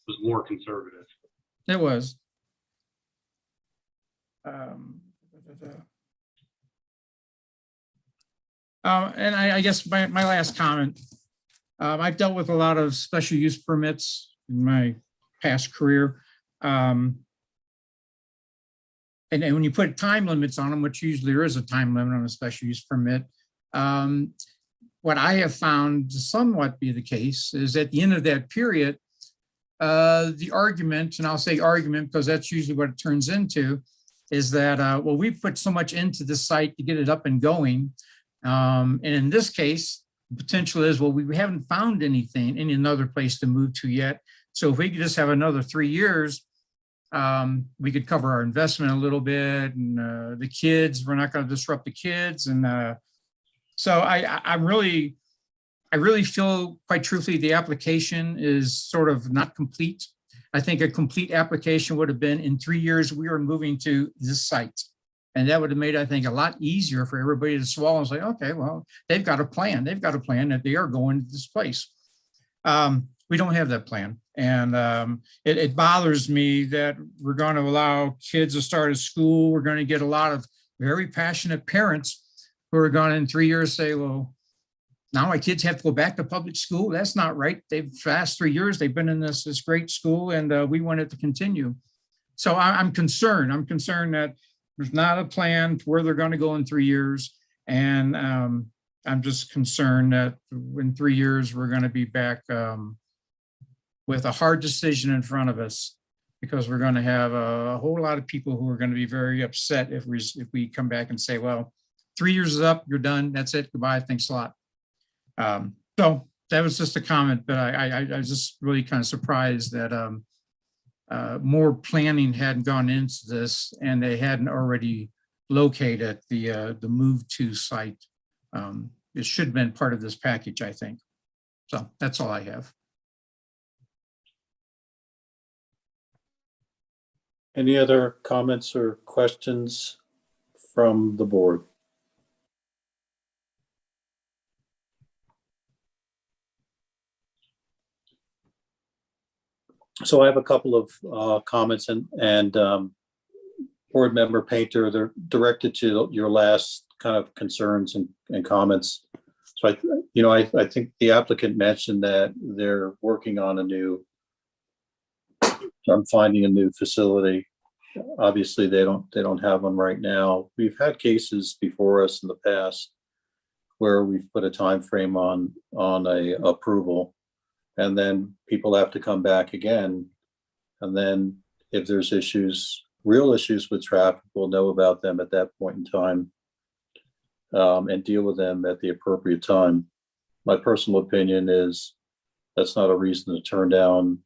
was more conservative. It was. And I guess my last comment, I've dealt with a lot of special use permits in my past career. And when you put time limits on them, which usually there is a time limit on a special use permit, what I have found to somewhat be the case is at the end of that period, the argument, and I'll say argument because that's usually what it turns into, is that, well, we've put so much into the site to get it up and going. And in this case, the potential is, well, we haven't found anything, any another place to move to yet. So if we could just have another 3 years, we could cover our investment a little bit, and the kids, we're not going to disrupt the kids. And so I really feel, quite truthfully, the application is sort of not complete. I think a complete application would have been in 3 years, we are moving to this site. And that would have made, I think, a lot easier for everybody to swallow and say, okay, well, they've got a plan. They've got a plan that they are going to this place. We don't have that plan. And it bothers me that we're going to allow kids to start a school. We're going to get a lot of very passionate parents who are going to in 3 years say, well, now my kids have to go back to public school. That's not right. They've last 3 years, they've been in this great school, and we want it to continue. So I'm concerned. I'm concerned that there's not a plan to where they're going to go in 3 years. And I'm just concerned that in 3 years, we're going to be back with a hard decision in front of us, because we're going to have a whole lot of people who are going to be very upset if we come back and say, well, 3 years is up, you're done, that's it, goodbye, thanks a lot. So that was just a comment, but I was just really kind of surprised that more planning hadn't gone into this, and they hadn't already located the move to site. It should have been part of this package, I think. So that's all I have. Any other comments or questions from the board? So I have a couple of comments, and Board Member Painter, they're directed to your last kind of concerns and comments. So I think the applicant mentioned that they're working on finding a new facility. Obviously, they don't have one right now. We've had cases before us in the past where we've put a time frame on a approval, and then people have to come back again. And then if there's real issues with traffic, we'll know about them at that point in time, and deal with them at the appropriate time. My personal opinion is that's not a reason to turn down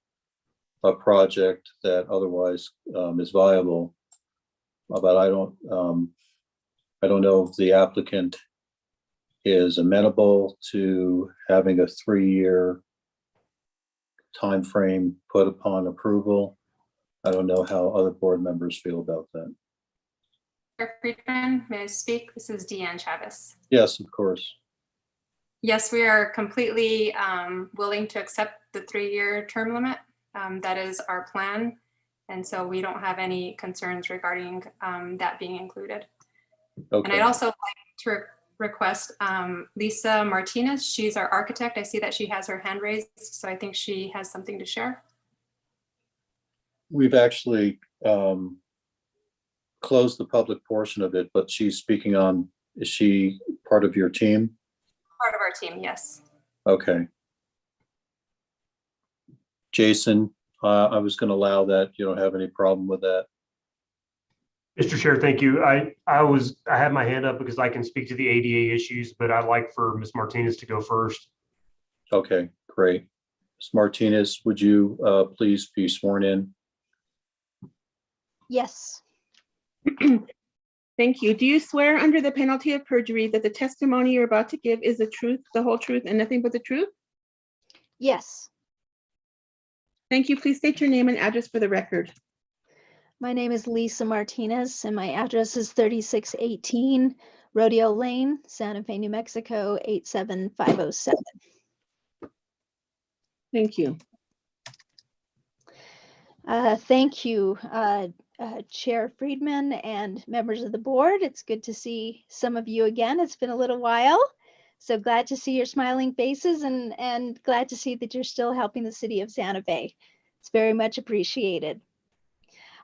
a project that otherwise is viable. But I don't know if the applicant is amenable to having a 3-year time frame put upon approval. I don't know how other board members feel about that. Chair Friedman, may I speak? This is Deanne Chavez. Yes, of course. Yes, we are completely willing to accept the 3-year term limit. That is our plan. And so we don't have any concerns regarding that being included. Okay. And I'd also like to request Lisa Martinez. She's our architect. I see that she has her hand raised, so I think she has something to share. We've actually closed the public portion of it, but she's speaking on, is she part of your team? Part of our team, yes. Okay. Jason, I was going to allow that. You don't have any problem with that? Mr. Chair, thank you. I had my hand up because I can speak to the ADA issues, but I'd like for Ms. Martinez to go first. Okay, great. Ms. Martinez, would you please be sworn in? Yes. Thank you. Do you swear under the penalty of perjury that the testimony you're about to give is the truth, the whole truth, and nothing but the truth? Yes. Thank you. Please state your name and address for the record. My name is Lisa Martinez and my address is 3618 Rodeo Lane, Santa Fe, New Mexico, 87507. Thank you. Thank you, Chair Friedman and members of the board. It's good to see some of you again. It's been a little while. So glad to see your smiling faces and glad to see that you're still helping the city of Santa Fe. It's very much appreciated.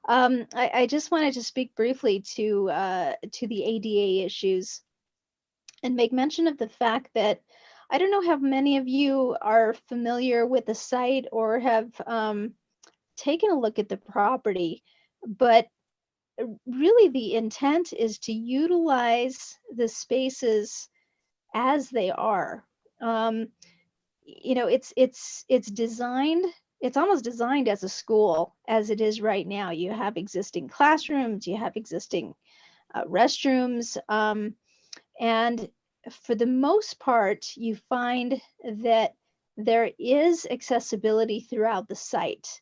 I just wanted to speak briefly to the ADA issues and make mention of the fact that I don't know how many of you are familiar with the site or have taken a look at the property, but really the intent is to utilize the spaces as they are. You know, it's designed, it's almost designed as a school as it is right now. You have existing classrooms, you have existing restrooms, and for the most part, you find that there is accessibility throughout the site.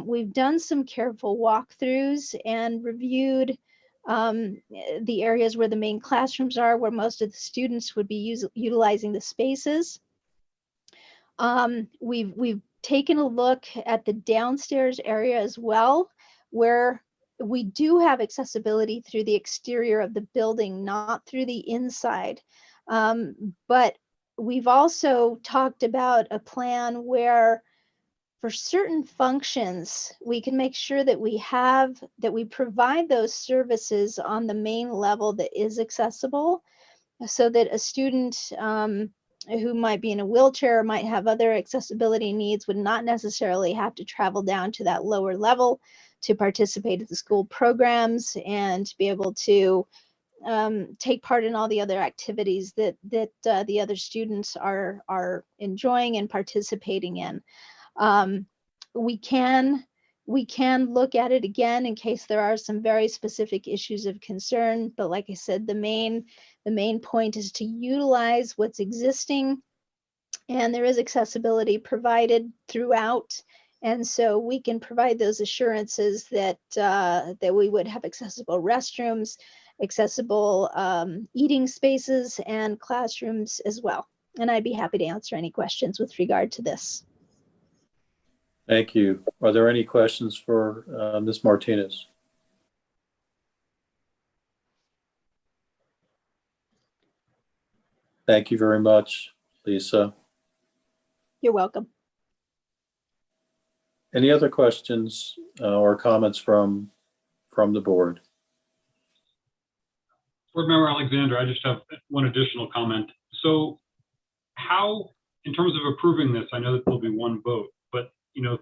We've done some careful walkthroughs and reviewed the areas where the main classrooms are, where most of the students would be utilizing the spaces. We've taken a look at the downstairs area as well, where we do have accessibility through the exterior of the building, not through the inside. But we've also talked about a plan where for certain functions, we can make sure that we provide those services on the main level that is accessible, so that a student who might be in a wheelchair or might have other accessibility needs would not necessarily have to travel down to that lower level to participate in the school programs and be able to take part in all the other activities that the other students are enjoying and participating in. We can look at it again in case there are some very specific issues of concern, but like I said, the main point is to utilize what's existing, and there is accessibility provided throughout, and so we can provide those assurances that that we would have accessible restrooms, accessible eating spaces, and classrooms as well. And I'd be happy to answer any questions with regard to this. Thank you. Are there any questions for Ms. Martinez? Thank you very much, Lisa. You're welcome. Any other questions or comments from the board? Board Member Alexander, I just have one additional comment. So how, in terms of approving this, I know that there'll be one vote, but you know,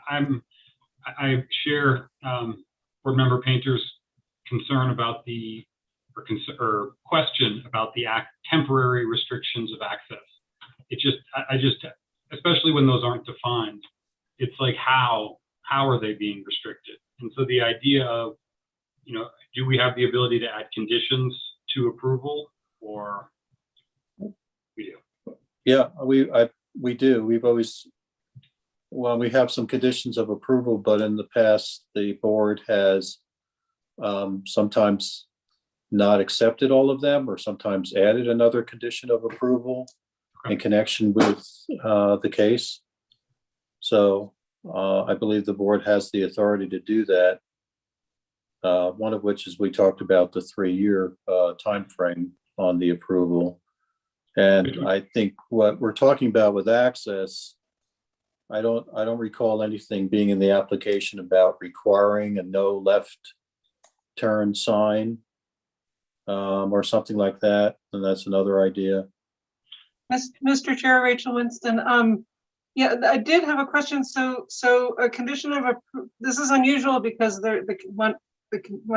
I share Board Member Painter's concern about the or question about the temporary restrictions of access. It just, I just, especially when those aren't defined, it's like how are they being restricted? And so the idea of, you know, do we have the ability to add conditions to approval, or we do? Yeah, we do. We've always, well, we have some conditions of approval, but in the past, the board has sometimes not accepted all of them, or sometimes added another condition of approval in connection with the case. So I believe the board has the authority to do that. One of which is we talked about the 3-year time frame on the approval. And I think what we're talking about with access, I don't recall anything being in the application about requiring a no left turn sign or something like that. And that's another idea. Mr. Chair, Rachel Winston. Yeah, I did have a question. So a condition of this is unusual because one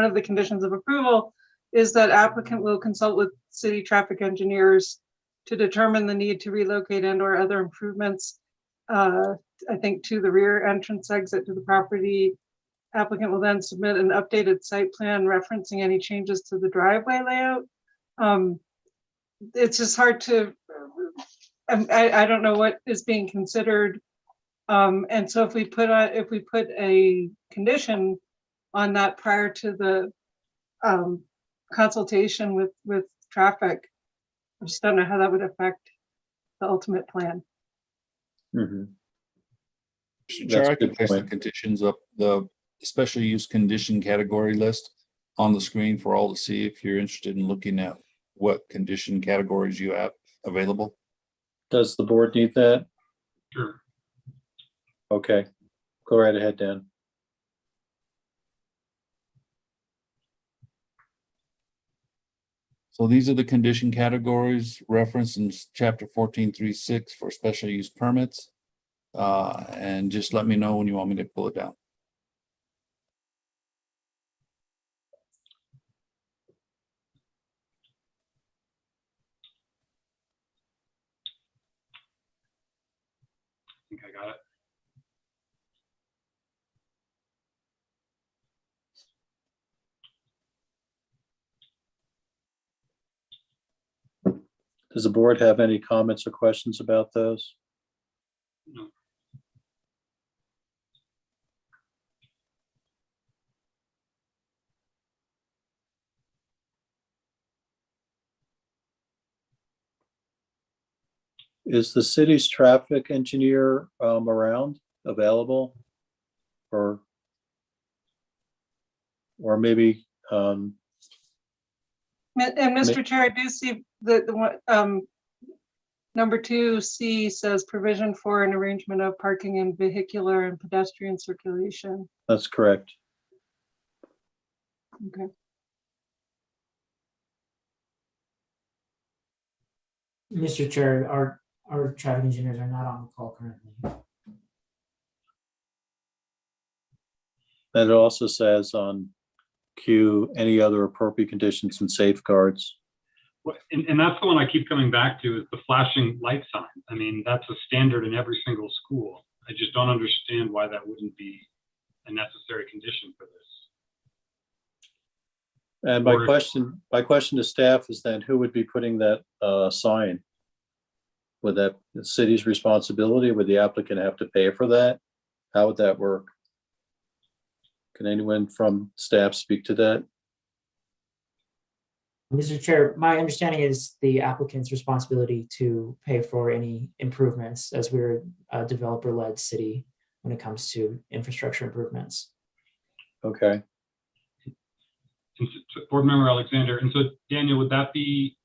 of the conditions of approval is that applicant will consult with city traffic engineers to determine the need to relocate and or other improvements. I think to the rear entrance exit to the property. Applicant will then submit an updated site plan referencing any changes to the driveway layout. It's just hard to, I don't know what is being considered. And so if we put a condition on that prior to the consultation with traffic, I just don't know how that would affect the ultimate plan. Mhm. Mr. That's Chair, a I good could place the point. conditions up, the special use condition category list on the screen for all to see if you're interested in looking at what condition categories you have available. Does the board need that? Sure. Okay, go right ahead, Dan. So these are the condition categories referenced in chapter 14.3.6 for special use permits. And just let me know when you want me to pull it down. I think I got it. Does the board have any comments or questions about those? No. Is the city's traffic engineer around, available? Or maybe, And Mr. Chair, I do see the one, number 2C says provision for an arrangement of parking and vehicular and pedestrian circulation. that's correct. Okay. Mr. Chair, our traffic engineers are not on the call currently. And it also says on Q, any other appropriate conditions and safeguards. And that's the one I keep coming back to, is the flashing light sign. I mean, that's a standard in every single school. I just don't understand why that wouldn't be a necessary condition for this. And my question to staff is then, who would be putting that sign? Would that the city's responsibility? Would the applicant have to pay for that? How would that work? Can anyone from staff speak to that? Mr. Chair, my understanding is the applicant's responsibility to pay for any improvements, as we're a developer-led city when it comes to infrastructure improvements. Okay. And so, Board Member Alexander, and so Daniel, would that be,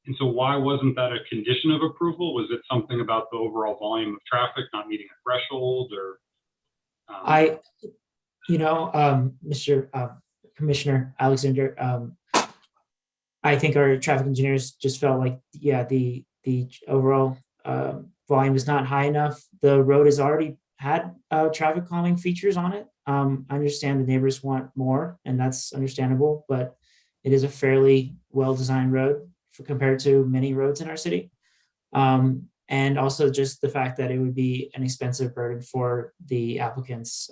and so why wasn't that a condition of approval? Was it something about the overall volume of traffic not meeting a threshold, or? Mr. Commissioner Alexander, I think our traffic engineers just felt like, yeah, the overall volume is not high enough. The road has already had traffic calming features on it. I understand the neighbors want more, and that's understandable, but it is a fairly well-designed road compared to many roads in our city. And also just the fact that it would be an expensive burden for the applicants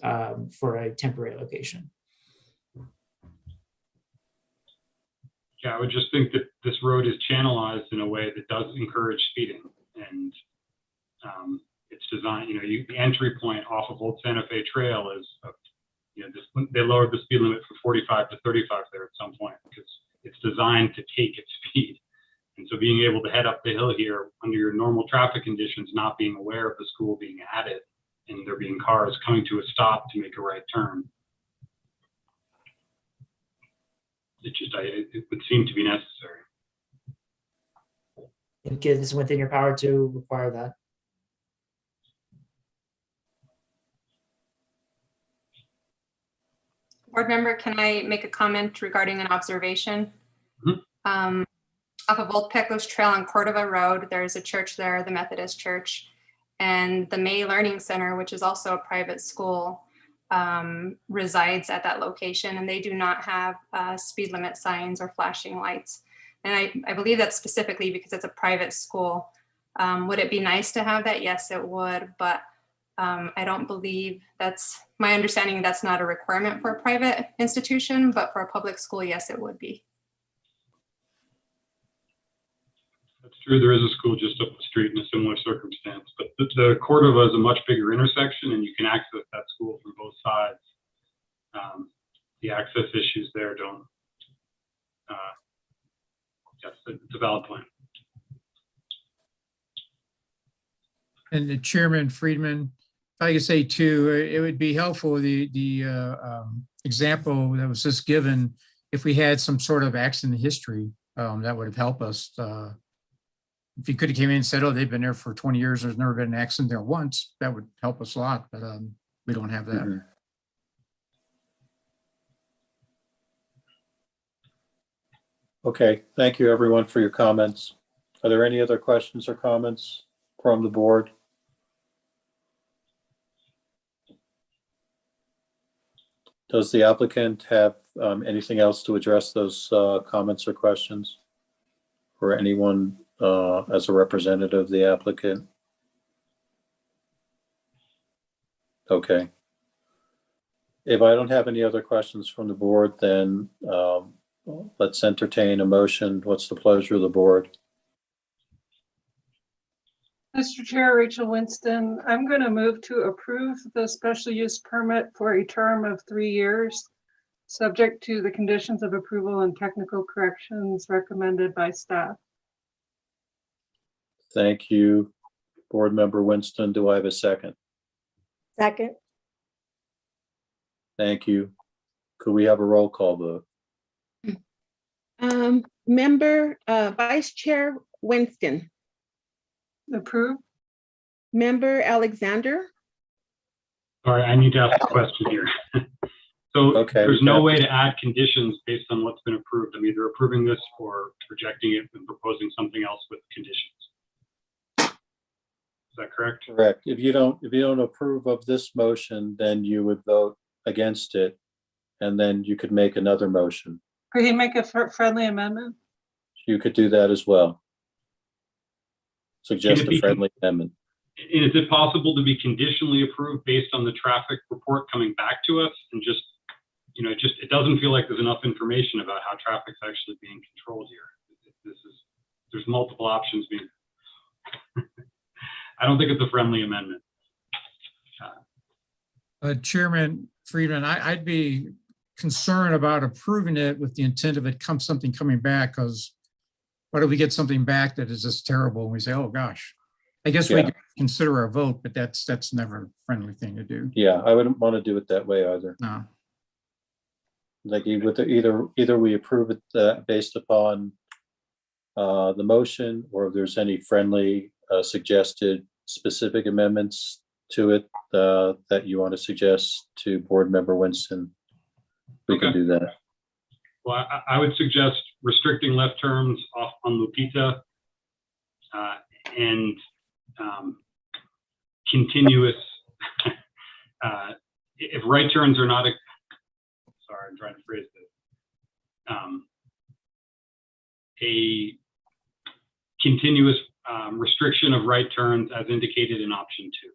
for a temporary location. Yeah, I would just think that this road is channelized in a way that does encourage speeding, and it's designed, the entry point off of Old Santa Fe Trail is, they lowered the speed limit from 45 to 35 there at some point because it's designed to take its speed. And so being able to head up the hill here under your normal traffic conditions, not being aware of the school being added and there being cars coming to a stop to make a right turn. It would seem to be necessary. It is within your power to require that. Board member, can I make a comment regarding an observation? Off of Old Pecos Trail on Cordova Road, there's a church there, the Methodist Church, and the May Learning Center, which is also a private school, resides at that location, and they do not have speed limit signs or flashing lights. And I believe that's specifically because it's a private school. Would it be nice to have that? Yes, it would, but I don't believe that's my understanding. That's not a requirement for a private institution, but for a public school, yes, it would be. That's true. There is a school just up the street in a similar circumstance, but the Cordova is a much bigger intersection, and you can access that school from both sides. The access issues there don't. Yes, it's a valid point. And the Chairman Friedman, if I could say too, it would be helpful, the example that was just given, if we had some sort of accident history, that would have helped us. If you could have came in and said, oh, they've been there for 20 years, there's never been an accident there once, that would help us a lot, but we don't have that. Mm-hmm. Okay, thank you everyone for your comments. Are there any other questions or comments from the board? Does the applicant have anything else to address those comments or questions? Or anyone as a representative of the applicant? Okay. If I don't have any other questions from the board, then let's entertain a motion. What's the pleasure of the board? Mr. Chair, Rachel Winston, I'm going to move to approve the special use permit for a term of 3 years, subject to the conditions of approval and technical corrections recommended by staff. Thank you, Board Member Winston. Do I have a second? Second. Thank you. Could we have a roll call vote? Vice Chair Winston. Approve. Member Alexander. Sorry, I need to ask a question here. So Okay, there's no way to add conditions based on what's been approved. I'm either approving this or rejecting it and proposing something else with conditions. Is that correct? Correct. If you don't approve of this motion, then you would vote against it, and then you could make another motion. Could he make a friendly amendment? You could do that as well. Suggest a friendly amendment. And is it possible to be conditionally approved based on the traffic report coming back to us and just, it doesn't feel like there's enough information about how traffic's actually being controlled here. There's multiple options being. I don't think it's a friendly amendment. Chairman Friedman, I'd be concerned about approving it with the intent of something coming back, because what if we get something back that is just terrible and we say, oh gosh, I guess we could consider our vote, but that's never a friendly thing to do. Yeah, I wouldn't want to do it that way either. No. Like either we approve it based upon the motion, or if there's any friendly suggested specific amendments to it that you want to suggest to Board Member Winston, we can do that. Well, I would suggest restricting left turns off on Lupita and continuous, if right turns are not, sorry, I'm trying to phrase this. A continuous restriction of right turns as indicated in option 2.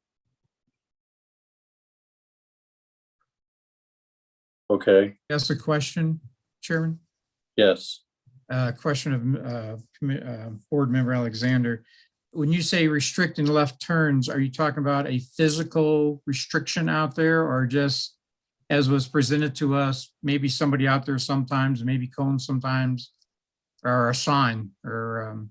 Okay. That's a question, Chairman? Yes. Question of Board Member Alexander. When you say restricting left turns, are you talking about a physical restriction out there, or just as was presented to us, maybe somebody out there sometimes, maybe cones sometimes, or a sign, or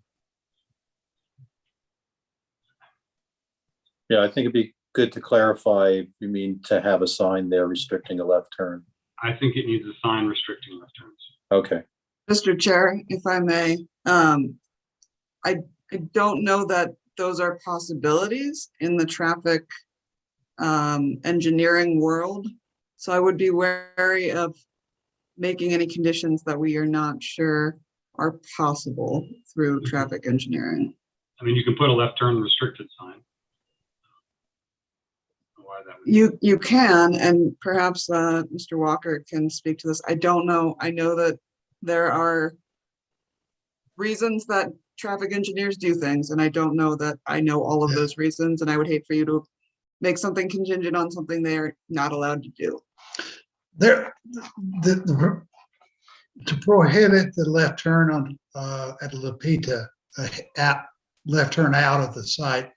Yeah, I think it'd be good to clarify if you mean to have a sign there restricting a left turn. I think it needs a sign restricting left turns. Okay. Mr. Chair, if I may, I don't know that those are possibilities in the traffic engineering world. So I would be wary of making any conditions that we are not sure are possible through traffic engineering. I mean, you can put a left turn restricted sign. Why that would You can, and perhaps Mr. Walker can speak to this. I don't know. I know that there are reasons that traffic engineers do things, and I don't know that I know all of those reasons, and I would hate for you to make something contingent on something they're not allowed to do. There, to prohibit the left turn on at Lupita, left turn out of the site.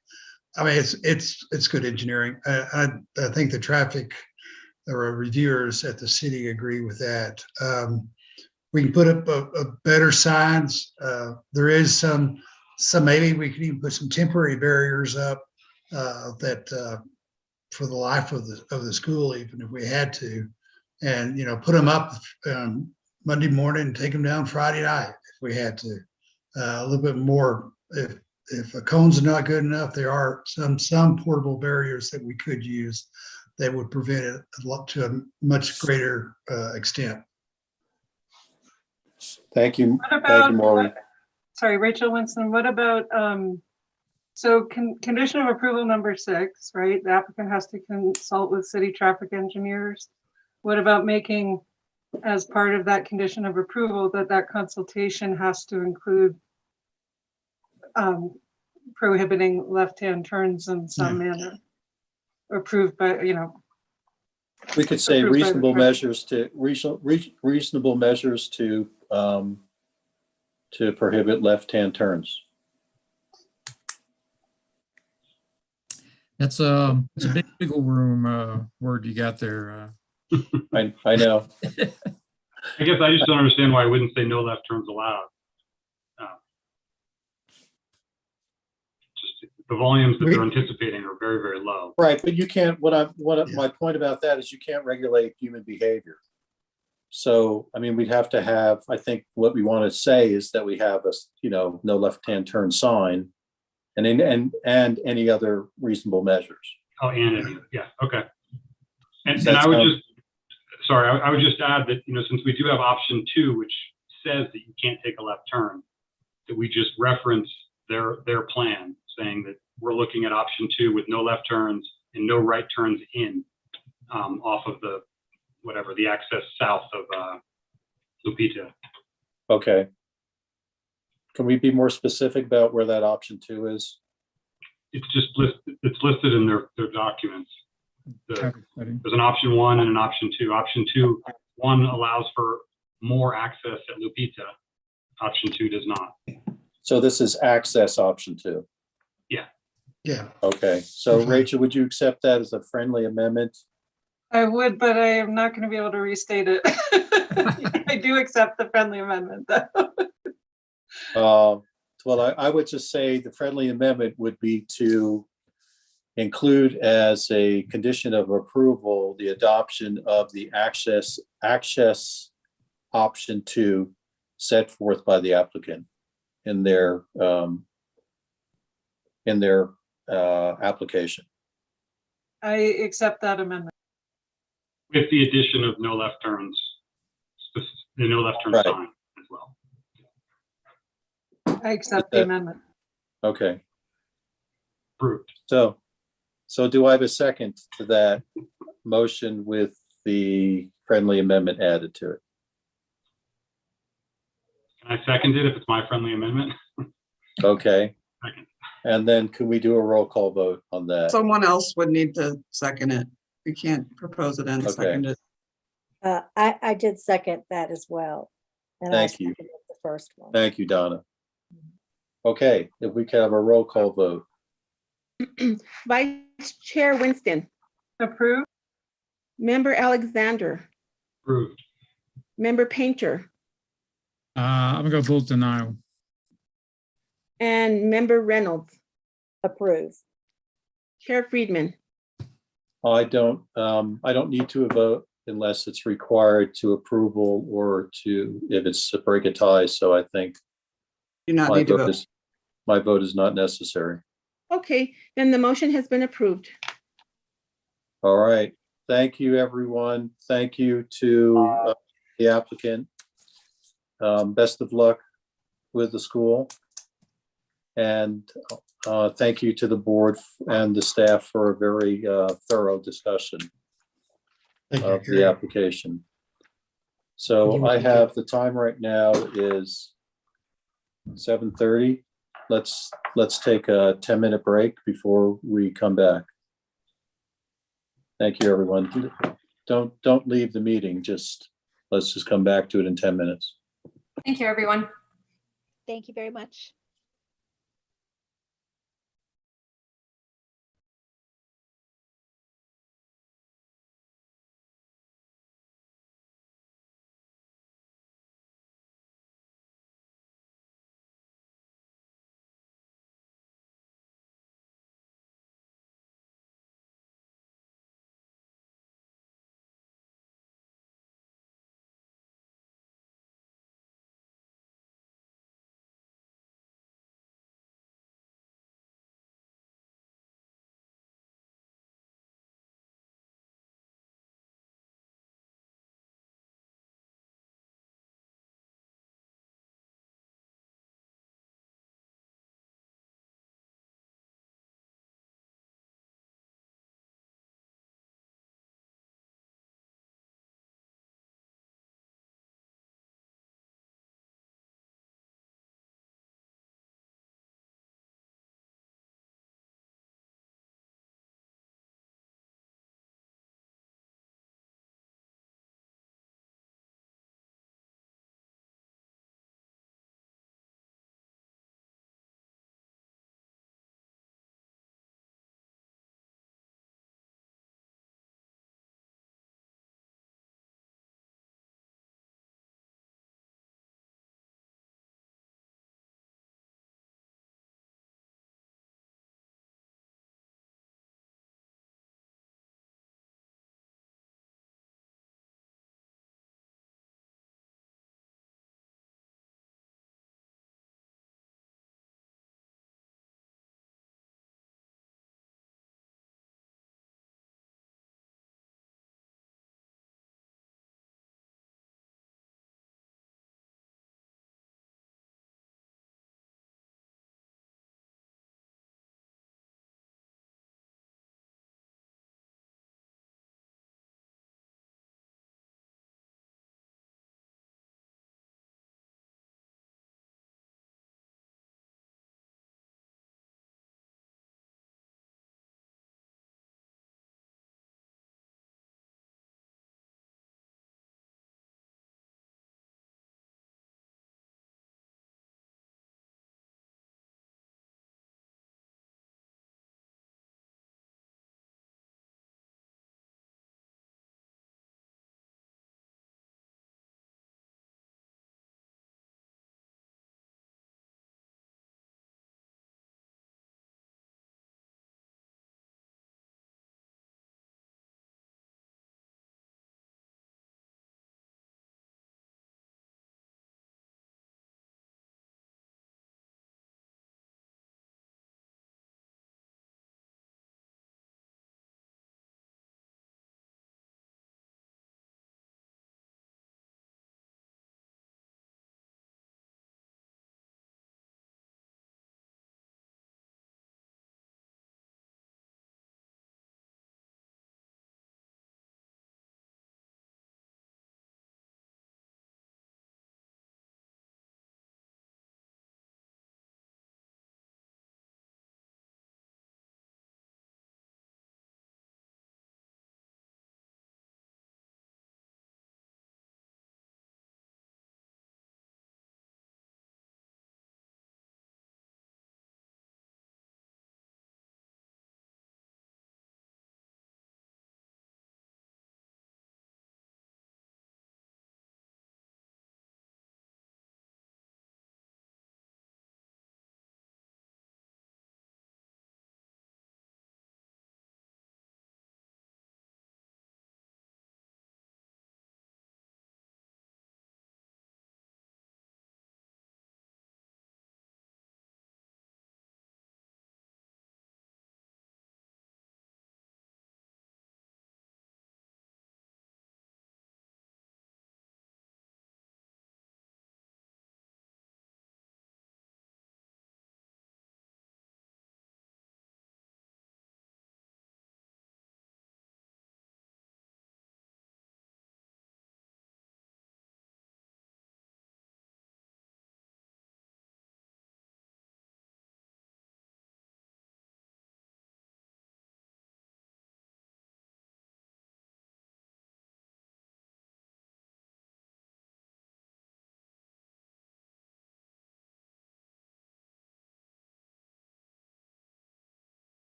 I mean, it's good engineering. I think the traffic reviewers at the city agree with that. We can put up a better signs. There is some maybe we could even put some temporary barriers up that for the life of the school, even if we had to, and put them up Monday morning and take them down Friday night if we had to. A little bit more. If a cone's not good enough, there are some portable barriers that we could use that would prevent it to a much greater extent. Thank you. What about, Thank you, Maureen. sorry, Rachel Winston, what about, so condition of approval number 6, right? The applicant has to consult with city traffic engineers. What about making, as part of that condition of approval, that consultation has to include prohibiting left-hand turns in some manner, approved by, We could say approved by the reasonable traffic- reasonable measures to prohibit left-hand turns. It's a big wiggle room word you got there. I know. I guess I just don't understand why I wouldn't say no left turns allowed. Just the volumes that they're anticipating are very, very low. Right, but you can't. My point about that is you can't regulate human behavior. So, I mean, we'd have to have. I think what we want to say is that we have a no left-hand turn sign, and any other reasonable measures. Oh, yeah, okay. And Does that I would sound- just, sorry, I would just add that, since we do have option 2, which says that you can't take a left turn, that we just reference their plan, saying that we're looking at option 2 with no left turns and no right turns in off of the access south of Lupita. Okay. Can we be more specific about where that option 2 is? It's just it's listed in their documents. There's an option 1 and an option 2. Option 2, 1 allows for more access at Lupita. Option 2 does not. So this is access option 2. Yeah. Yeah. Okay. So Rachel, would you accept that as a friendly amendment? I would, but I am not going to be able to restate it. I do accept the friendly amendment, though. Well, I would just say the friendly amendment would be to include as a condition of approval the adoption of the access option 2 set forth by the applicant in their application. I accept that amendment. With the addition of no left turns, the no left turn Right. sign as well. I accept the amendment. Okay. Approved. So do I have a second to that motion with the friendly amendment added to it? Can I second it if it's my friendly amendment? Okay. Second. And then can we do a roll call vote on that? Someone else would need to second it. We can't propose it and Okay. second it. I did second that as well. And I Thank you. seconded the first one. Thank you, Donna. Okay, if we can have a roll call vote. Vice Chair Winston, Approved. Member Alexander, Approved. Member Painter, I'm gonna vote denial. and Member Reynolds. Approve. Chair Friedman. I don't need to vote unless it's required to approval or if it's a break a tie. So I think Do not need to vote. my vote is not necessary. Okay, then the motion has been approved. All right. Thank you, everyone. Thank you to the applicant. Best of luck with the school. And thank you to the board and the staff for a very thorough discussion of the application. So I have the time right now is 7:30. Let's take a 10-minute break before we come back. Thank you, everyone. Don't leave the meeting. Let's just come back to it in 10 minutes. Thank you, everyone. Thank you very much.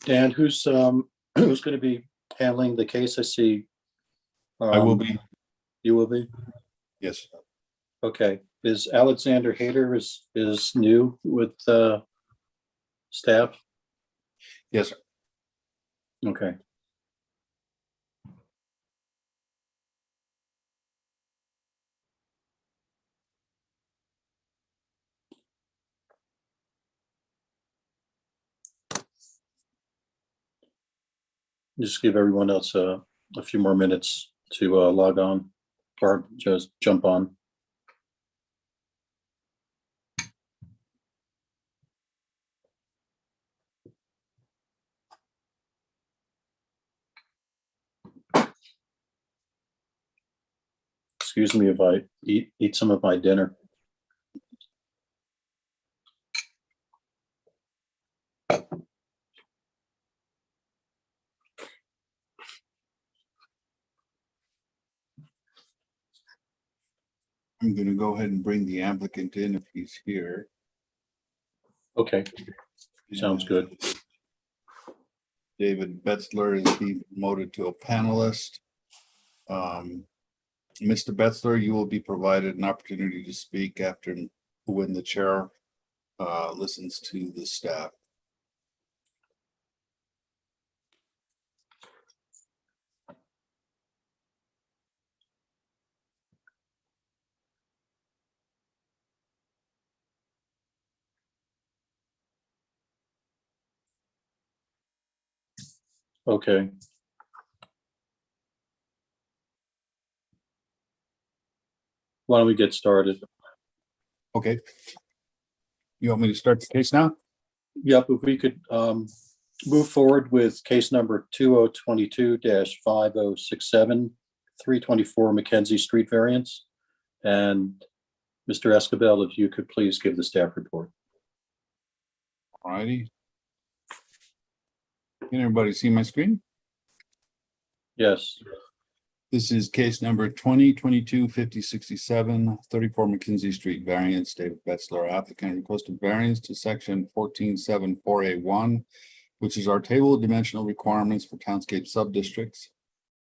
And who's going to be handling the case? I see. I will be. You will be? Yes. Okay. Is Alexander Hayter is new with staff? Yes, sir. Okay. Just give everyone else a few more minutes to log on or just jump on. Excuse me if I eat some of my dinner. I'm going to go ahead and bring the applicant in if he's here. Okay, sounds good. David Betzler is being promoted to a panelist. Mr. Betzler, you will be provided an opportunity to speak after when the chair listens to the staff. Okay. Why don't we get started? Okay. You want me to start the case now? Yep, if we could move forward with case number 2022-5067, 324 Mackenzie Street variance. And Mr. Escabel, if you could please give the staff report. All righty. Can everybody see my screen? Yes. This is case number 2022-5067, 34 Mackenzie Street variance. David Betzler, applicant, requested variance to section 1474A1, which is our table of dimensional requirements for townscape subdistricts,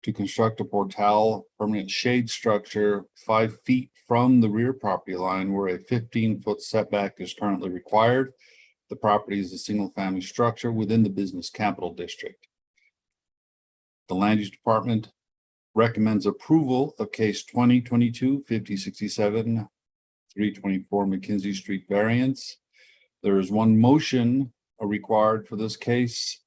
to construct a portal permanent shade structure 5 feet from the rear property line where a 15-foot setback is currently required. The property is a single-family structure within the business capital district. The Land Use Department recommends approval of case 2022-5067, 324 Mackenzie Street variance. There is one motion required for this case.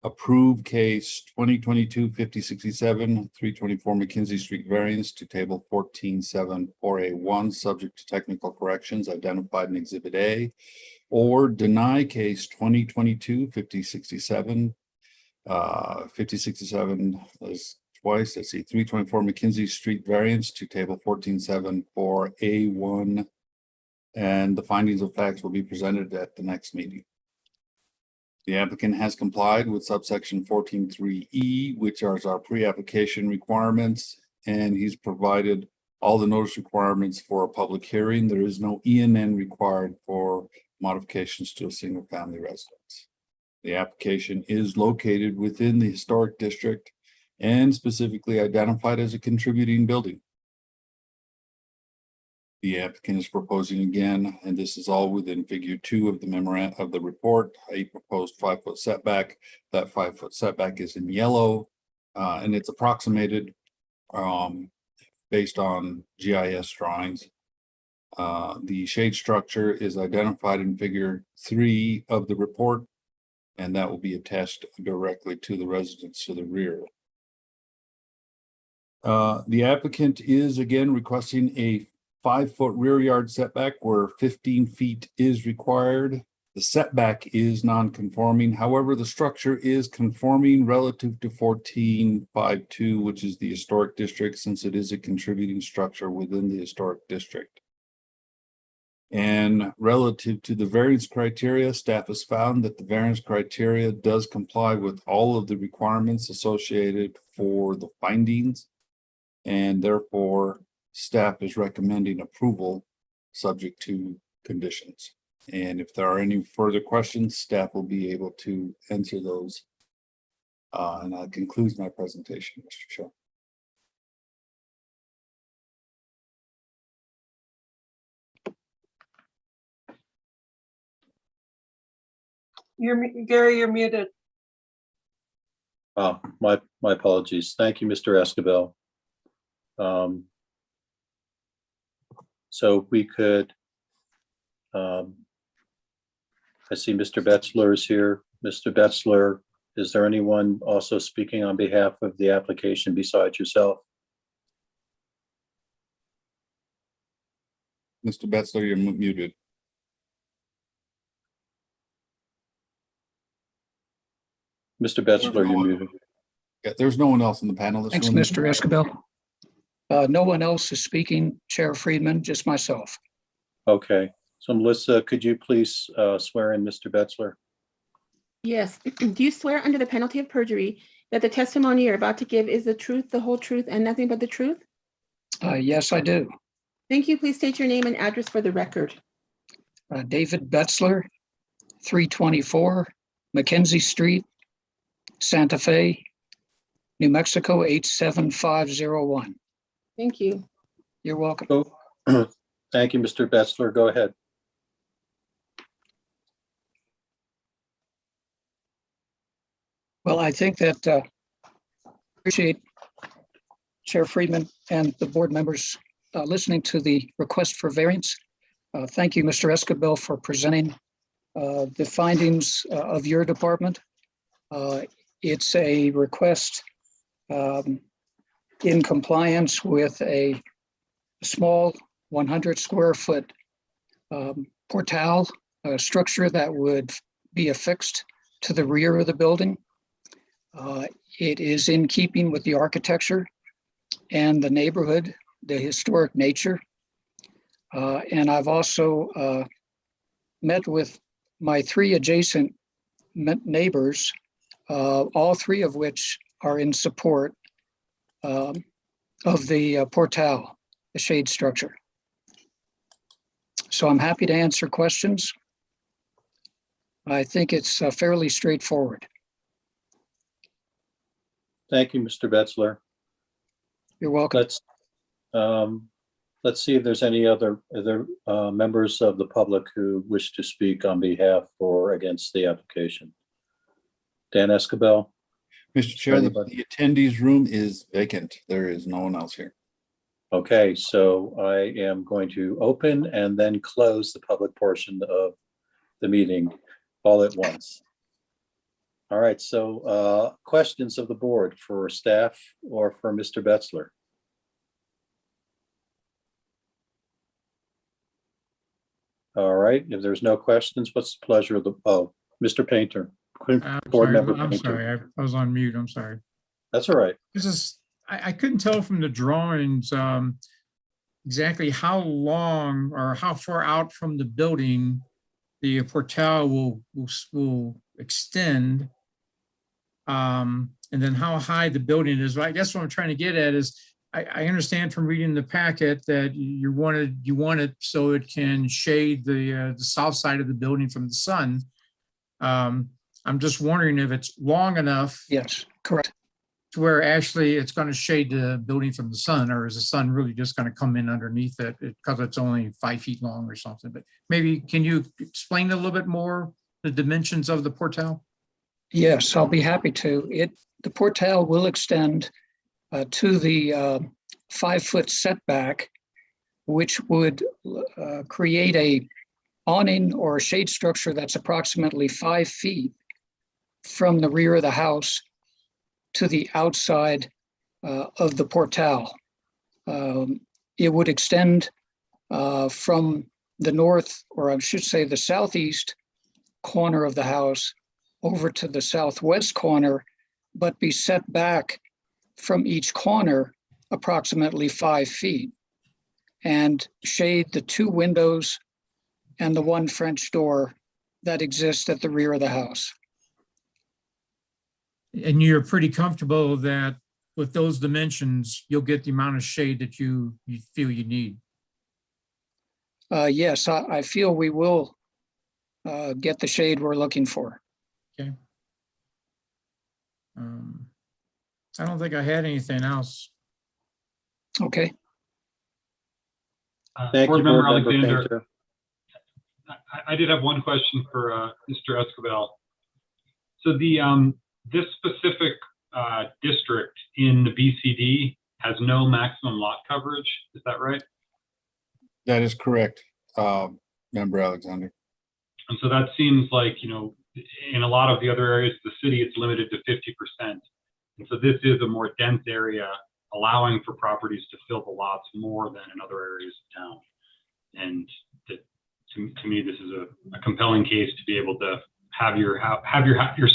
Approve case 2022-5067, 324 Mackenzie Street variance to table 1474A1, subject to technical corrections identified in Exhibit A, or deny case 2022-5067, 5067 is twice. Let's see, 324 Mackenzie Street variance to table 1474A1, and the findings of facts will be presented at the next meeting. The applicant has complied with subsection 14.3E, which are our pre-application requirements, and he's provided all the notice requirements for a public hearing. There is no ENN required for modifications to a single family residence. The application is located within the historic district and specifically identified as a contributing building. The applicant is proposing again, and this is all within figure 2 of the memorandum of the report, a proposed 5-foot setback. That 5-foot setback is in yellow, and it's approximated based on GIS drawings. The shade structure is identified in figure 3 of the report, and that will be attached directly to the residence to the rear. The applicant is again requesting a 5-foot rear yard setback where 15 feet is required. The setback is non-conforming. However, the structure is conforming relative to 1452, which is the historic district, since it is a contributing structure within the historic district. And relative to the variance criteria, staff has found that the variance criteria does comply with all of the requirements associated for the findings, and therefore staff is recommending approval subject to conditions. And if there are any further questions, staff will be able to answer those. And that concludes my presentation, Mr. Chair. Gary, you're muted. My apologies. Thank you, Mr. Escabel. So we could, I see Mr. Betzler is here. Mr. Betzler, is there anyone also speaking on behalf of the application besides yourself? Mr. Betzler, you're muted. Mr. Betzler, you're muted. Yeah, there's no one else in the panel. Thanks, Mr. Escabel. No one else is speaking, Chair Friedman, just myself. Okay, so Melissa, could you please swear in Mr. Betzler? Yes. Do you swear under the penalty of perjury that the testimony you're about to give is the truth, the whole truth, and nothing but the truth? Yes, I do. Thank you. Please state your name and address for the record. David Betzler, 324 Mackenzie Street, Santa Fe, New Mexico, 87501. Thank you. You're welcome. Thank you, Mr. Betzler. Go ahead. Well, I think that appreciate Chair Friedman and the board members listening to the request for variance. Thank you, Mr. Escabel, for presenting the findings of your department. It's a request in compliance with a small 100 square foot portal structure that would be affixed to the rear of the building. It is in keeping with the architecture and the neighborhood, the historic nature. And I've also met with my 3 adjacent neighbors, all 3 of which are in support of the portal, the shade structure. So I'm happy to answer questions. I think it's fairly straightforward. Thank you, Mr. Betzler. You're welcome. Let's see if there's any other members of the public who wish to speak on behalf or against the application. Dan Escabel. Mr. Chair, the attendees room is vacant. There is no one else here. Okay, so I am going to open and then close the public portion of the meeting all at once. All right, so questions of the board for staff or for Mr. Betzler? All right, if there's no questions, what's the pleasure of the, Mr. Painter? Board member I'm Painter. sorry, I was on mute. I'm sorry. That's all right. This is, I couldn't tell from the drawings exactly how long or how far out from the building the portal will extend. And then how high the building is. I guess what I'm trying to get at is, I understand from reading the packet that you want it so it can shade the south side of the building from the sun. I'm just wondering if it's long enough. Yes, correct. To where actually it's going to shade the building from the sun, or is the sun really just going to come in underneath it because it's only 5 feet long or something? But maybe can you explain a little bit more the dimensions of the portal? Yes, I'll be happy to. The portal will extend to the 5 foot setback, which would create a awning or a shade structure that's approximately 5 feet from the rear of the house to the outside of the portal. It would extend from the north, or I should say the southeast corner of the house over to the southwest corner, but be set back from each corner approximately 5 feet, and shade the 2 windows and the 1 French door that exists at the rear of the house. And you're pretty comfortable that with those dimensions, you'll get the amount of shade that you feel you need? Yes, I feel we will get the shade we're looking for. Okay. I don't think I had anything else. Okay. Thank Board you, Member Board Member Alexander. Painter. I did have one question for Mr. Escobar. So the this specific district in the BCD has no maximum lot coverage. Is that right? That is correct, Member Alexander. And so that seems like, you know, in a lot of the other areas of the city, it's limited to 50%. And so this is a more dense area, allowing for properties to fill the lots more than in other areas of town. And to me, this is a compelling case to be able to have your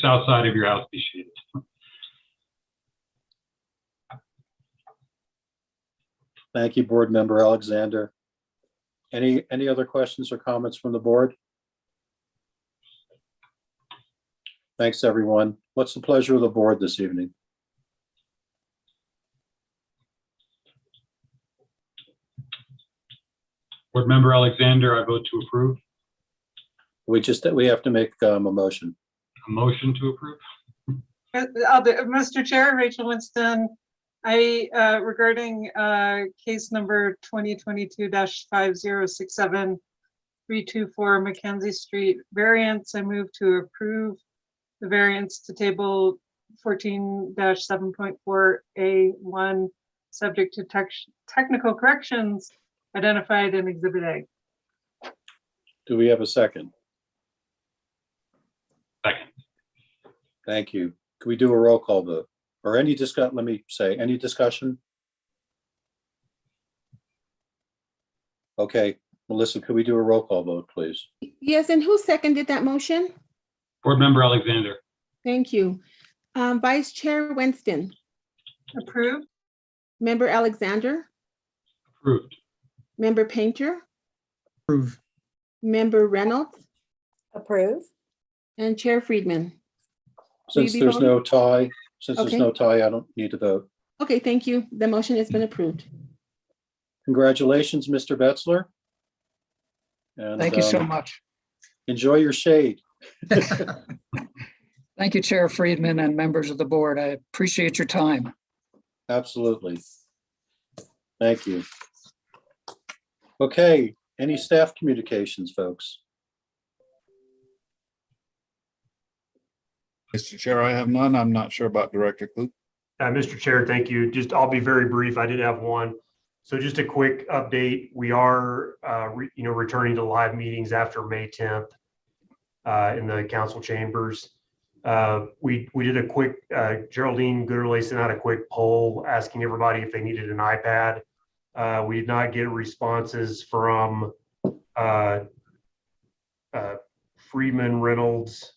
south side of your house be shaded. Thank you, Board Member Alexander. Any other questions or comments from the board? Thanks, everyone. What's the pleasure of the board this evening? Board Member Alexander, I vote to approve. We have to make a motion. A motion to approve. I'll do, Mr. Chair, Rachel Winston, regarding case number 2022-5067, 324 Mackenzie Street variance, I move to approve the variance to table 14-7.4A1, subject to technical corrections identified in Exhibit A. Do we have a second? Second. Thank you. Can we do a roll call vote? Or any discussion? Let me say, any discussion? Okay, Melissa, could we do a roll call vote, please? Yes, and who seconded that motion? Board Member Alexander. Thank you. Vice Chair Winston. Approved. Member Alexander. Approved. Member Painter. Approve. Member Reynolds. Approve. And Chair Friedman. Since be there's no voting? tie, I don't need to vote. Okay, thank you. The motion has been approved. Congratulations, Mr. Betzler. And, Thank you so much. enjoy your shade. Thank you, Chair Friedman and members of the board. I appreciate your time. Absolutely. Thank you. Okay, any staff communications, folks? Mr. Chair, I have none. I'm not sure about Director Klug. Mr. Chair, thank you. I'll be very brief. I did have one. So just a quick update. We are, returning to live meetings after May 10th in the council chambers. We did a quick, Geraldine Gooderley sent out a quick poll asking everybody if they needed an iPad. We did not get responses from Friedman, Reynolds,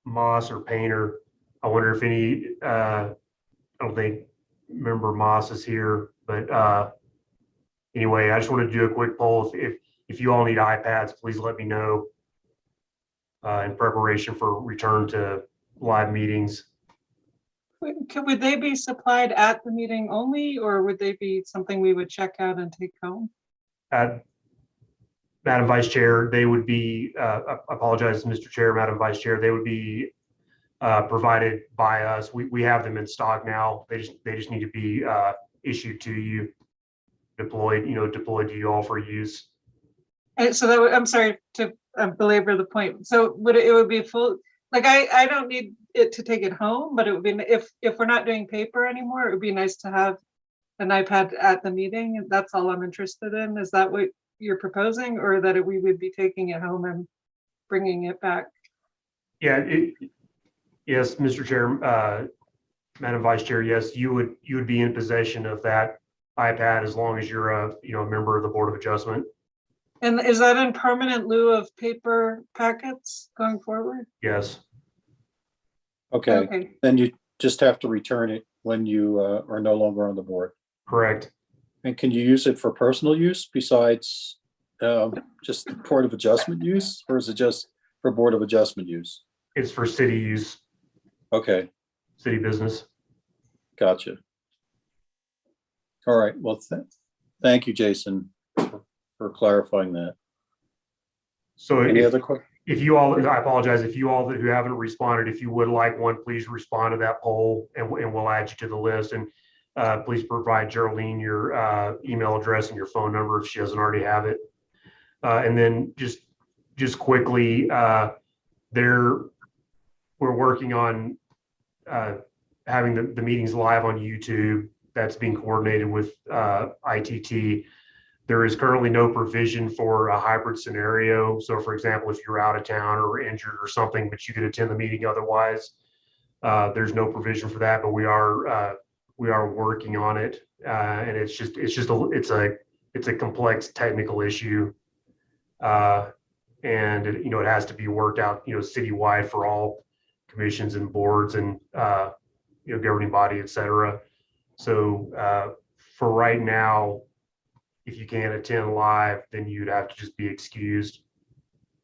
Moss, or Painter. I wonder if any, I don't think member Moss is here, but anyway, I just wanted to do a quick poll. If you all need iPads, please let me know in preparation for return to live meetings. Would they be supplied at the meeting only, or would they be something we would check out and take home? Madam Vice Chair, they would be, apologize, Mr. Chair, Madam Vice Chair, they would be provided by us. We have them in stock now. They just need to be issued to you, deployed to you all for use. And so that would, I'm sorry to belabor the point. So it would be full, like I don't need it to take it home, but it would be, if we're not doing paper anymore, it would be nice to have an iPad at the meeting. That's all I'm interested in. Is that what you're proposing, or that we would be taking it home and bringing it back? Yeah, yes, Mr. Chair, Madam Vice Chair, yes, you would be in possession of that iPad as long as you're a member of the Board of Adjustment. And is that in permanent lieu of paper packets going forward? Yes. Okay, then you just have to return it when you are no longer on the board. Correct. And can you use it for personal use besides just Board of Adjustment use, or is it just for Board of Adjustment use? It's for city use. Okay. City business. Gotcha. All right, well, thank you, Jason, for clarifying that. So Any if, other questions? if you all, I apologize, if you all who haven't responded, if you would like one, please respond to that poll and we'll add you to the list. And please provide Geraldine your email address and your phone number if she doesn't already have it. And then just quickly, we're working on having the meetings live on YouTube. That's being coordinated with ITT. There is currently no provision for a hybrid scenario. So for example, if you're out of town or injured or something, but you could attend the meeting otherwise, there's no provision for that, but we are working on it. And it's a complex technical issue. And it has to be worked out, citywide for all commissions and boards and, governing body, et cetera. So for right now, if you can't attend live, then you'd have to just be excused.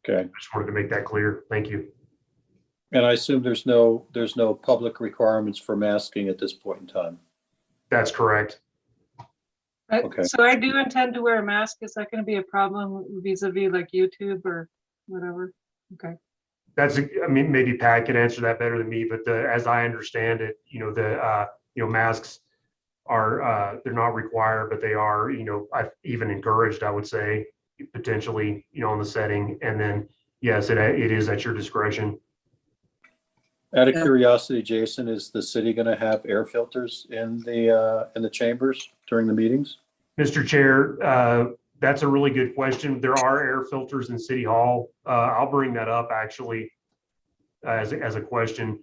Okay. I just wanted to make that clear. Thank you. And I assume there's no public requirements for masking at this point in time. That's correct. Okay. So I do intend to wear a mask. Is that going to be a problem vis-a-vis like YouTube or whatever? Okay. Maybe Pat could answer that better than me, but as I understand it, masks are, they're not required, but they are, even encouraged, I would say, potentially, in the setting. And then, yes, it is at your discretion. Out of curiosity, Jason, is the city going to have air filters in the chambers during the meetings? Mr. Chair, that's a really good question. There are air filters in City Hall. I'll bring that up actually as a question.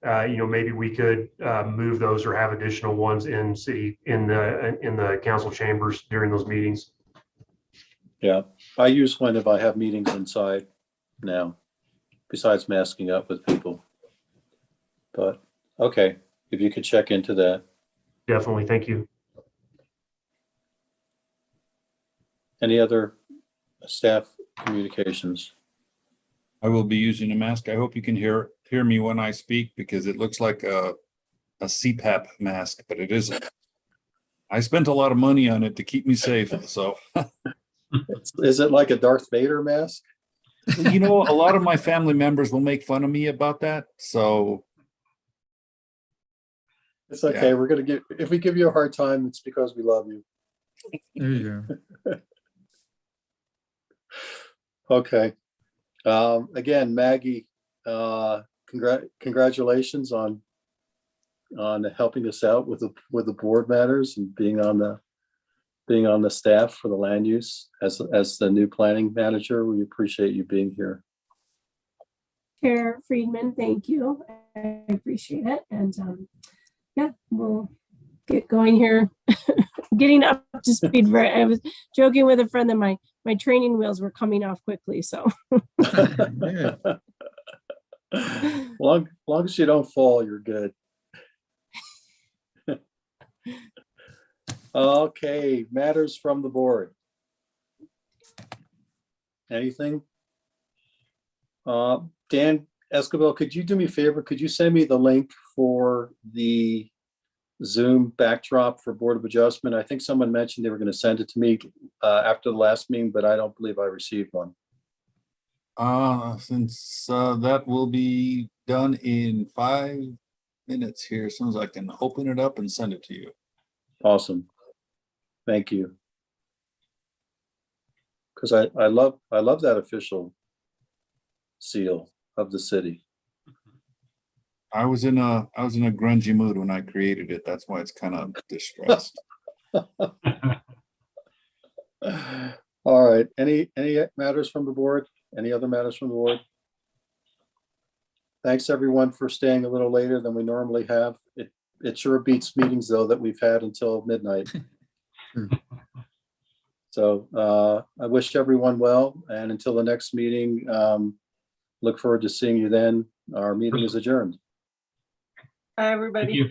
Maybe we could move those or have additional ones in the council chambers during those meetings. Yeah, I use one if I have meetings inside now, besides masking up with people. But okay, if you could check into that. Definitely, thank you. Any other staff communications? I will be using a mask. I hope you can hear me when I speak because it looks like a CPAP mask, but it isn't. I spent a lot of money on it to keep me safe, so. Is it like a Darth Vader mask? A lot of my family members will make fun of me about that, so. It's okay. Yeah. If we give you a hard time, it's because we love you. There you go. Okay. Again, Maggie, congratulations on helping us out with the board matters and being on the staff for the land use as the new planning manager. We appreciate you being here. Chair Friedman, thank you. I appreciate it. And yeah, we'll get going here. Getting up to speed. I was joking with a friend that my training wheels were coming off quickly. So long as you don't fall, you're good. Okay, matters from the board. Anything? Dan Escobar, could you do me a favor? Could you send me the link for the Zoom backdrop for Board of Adjustment? I think someone mentioned they were going to send it to me after the last meeting, but I don't believe I received one. Since that will be done in 5 minutes here, as soon as I can open it up and send it to you. Awesome. Thank you. Because I love that official seal of the city. I was in a grungy mood when I created it. That's why it's kind of distressed. All right. Any matters from the board? Any other matters from the board? Thanks everyone for staying a little later than we normally have. It sure beats meetings though that we've had until midnight. So I wish everyone well, and until the next meeting, look forward to seeing you then. Our meeting is adjourned. Hi, everybody. Thank you.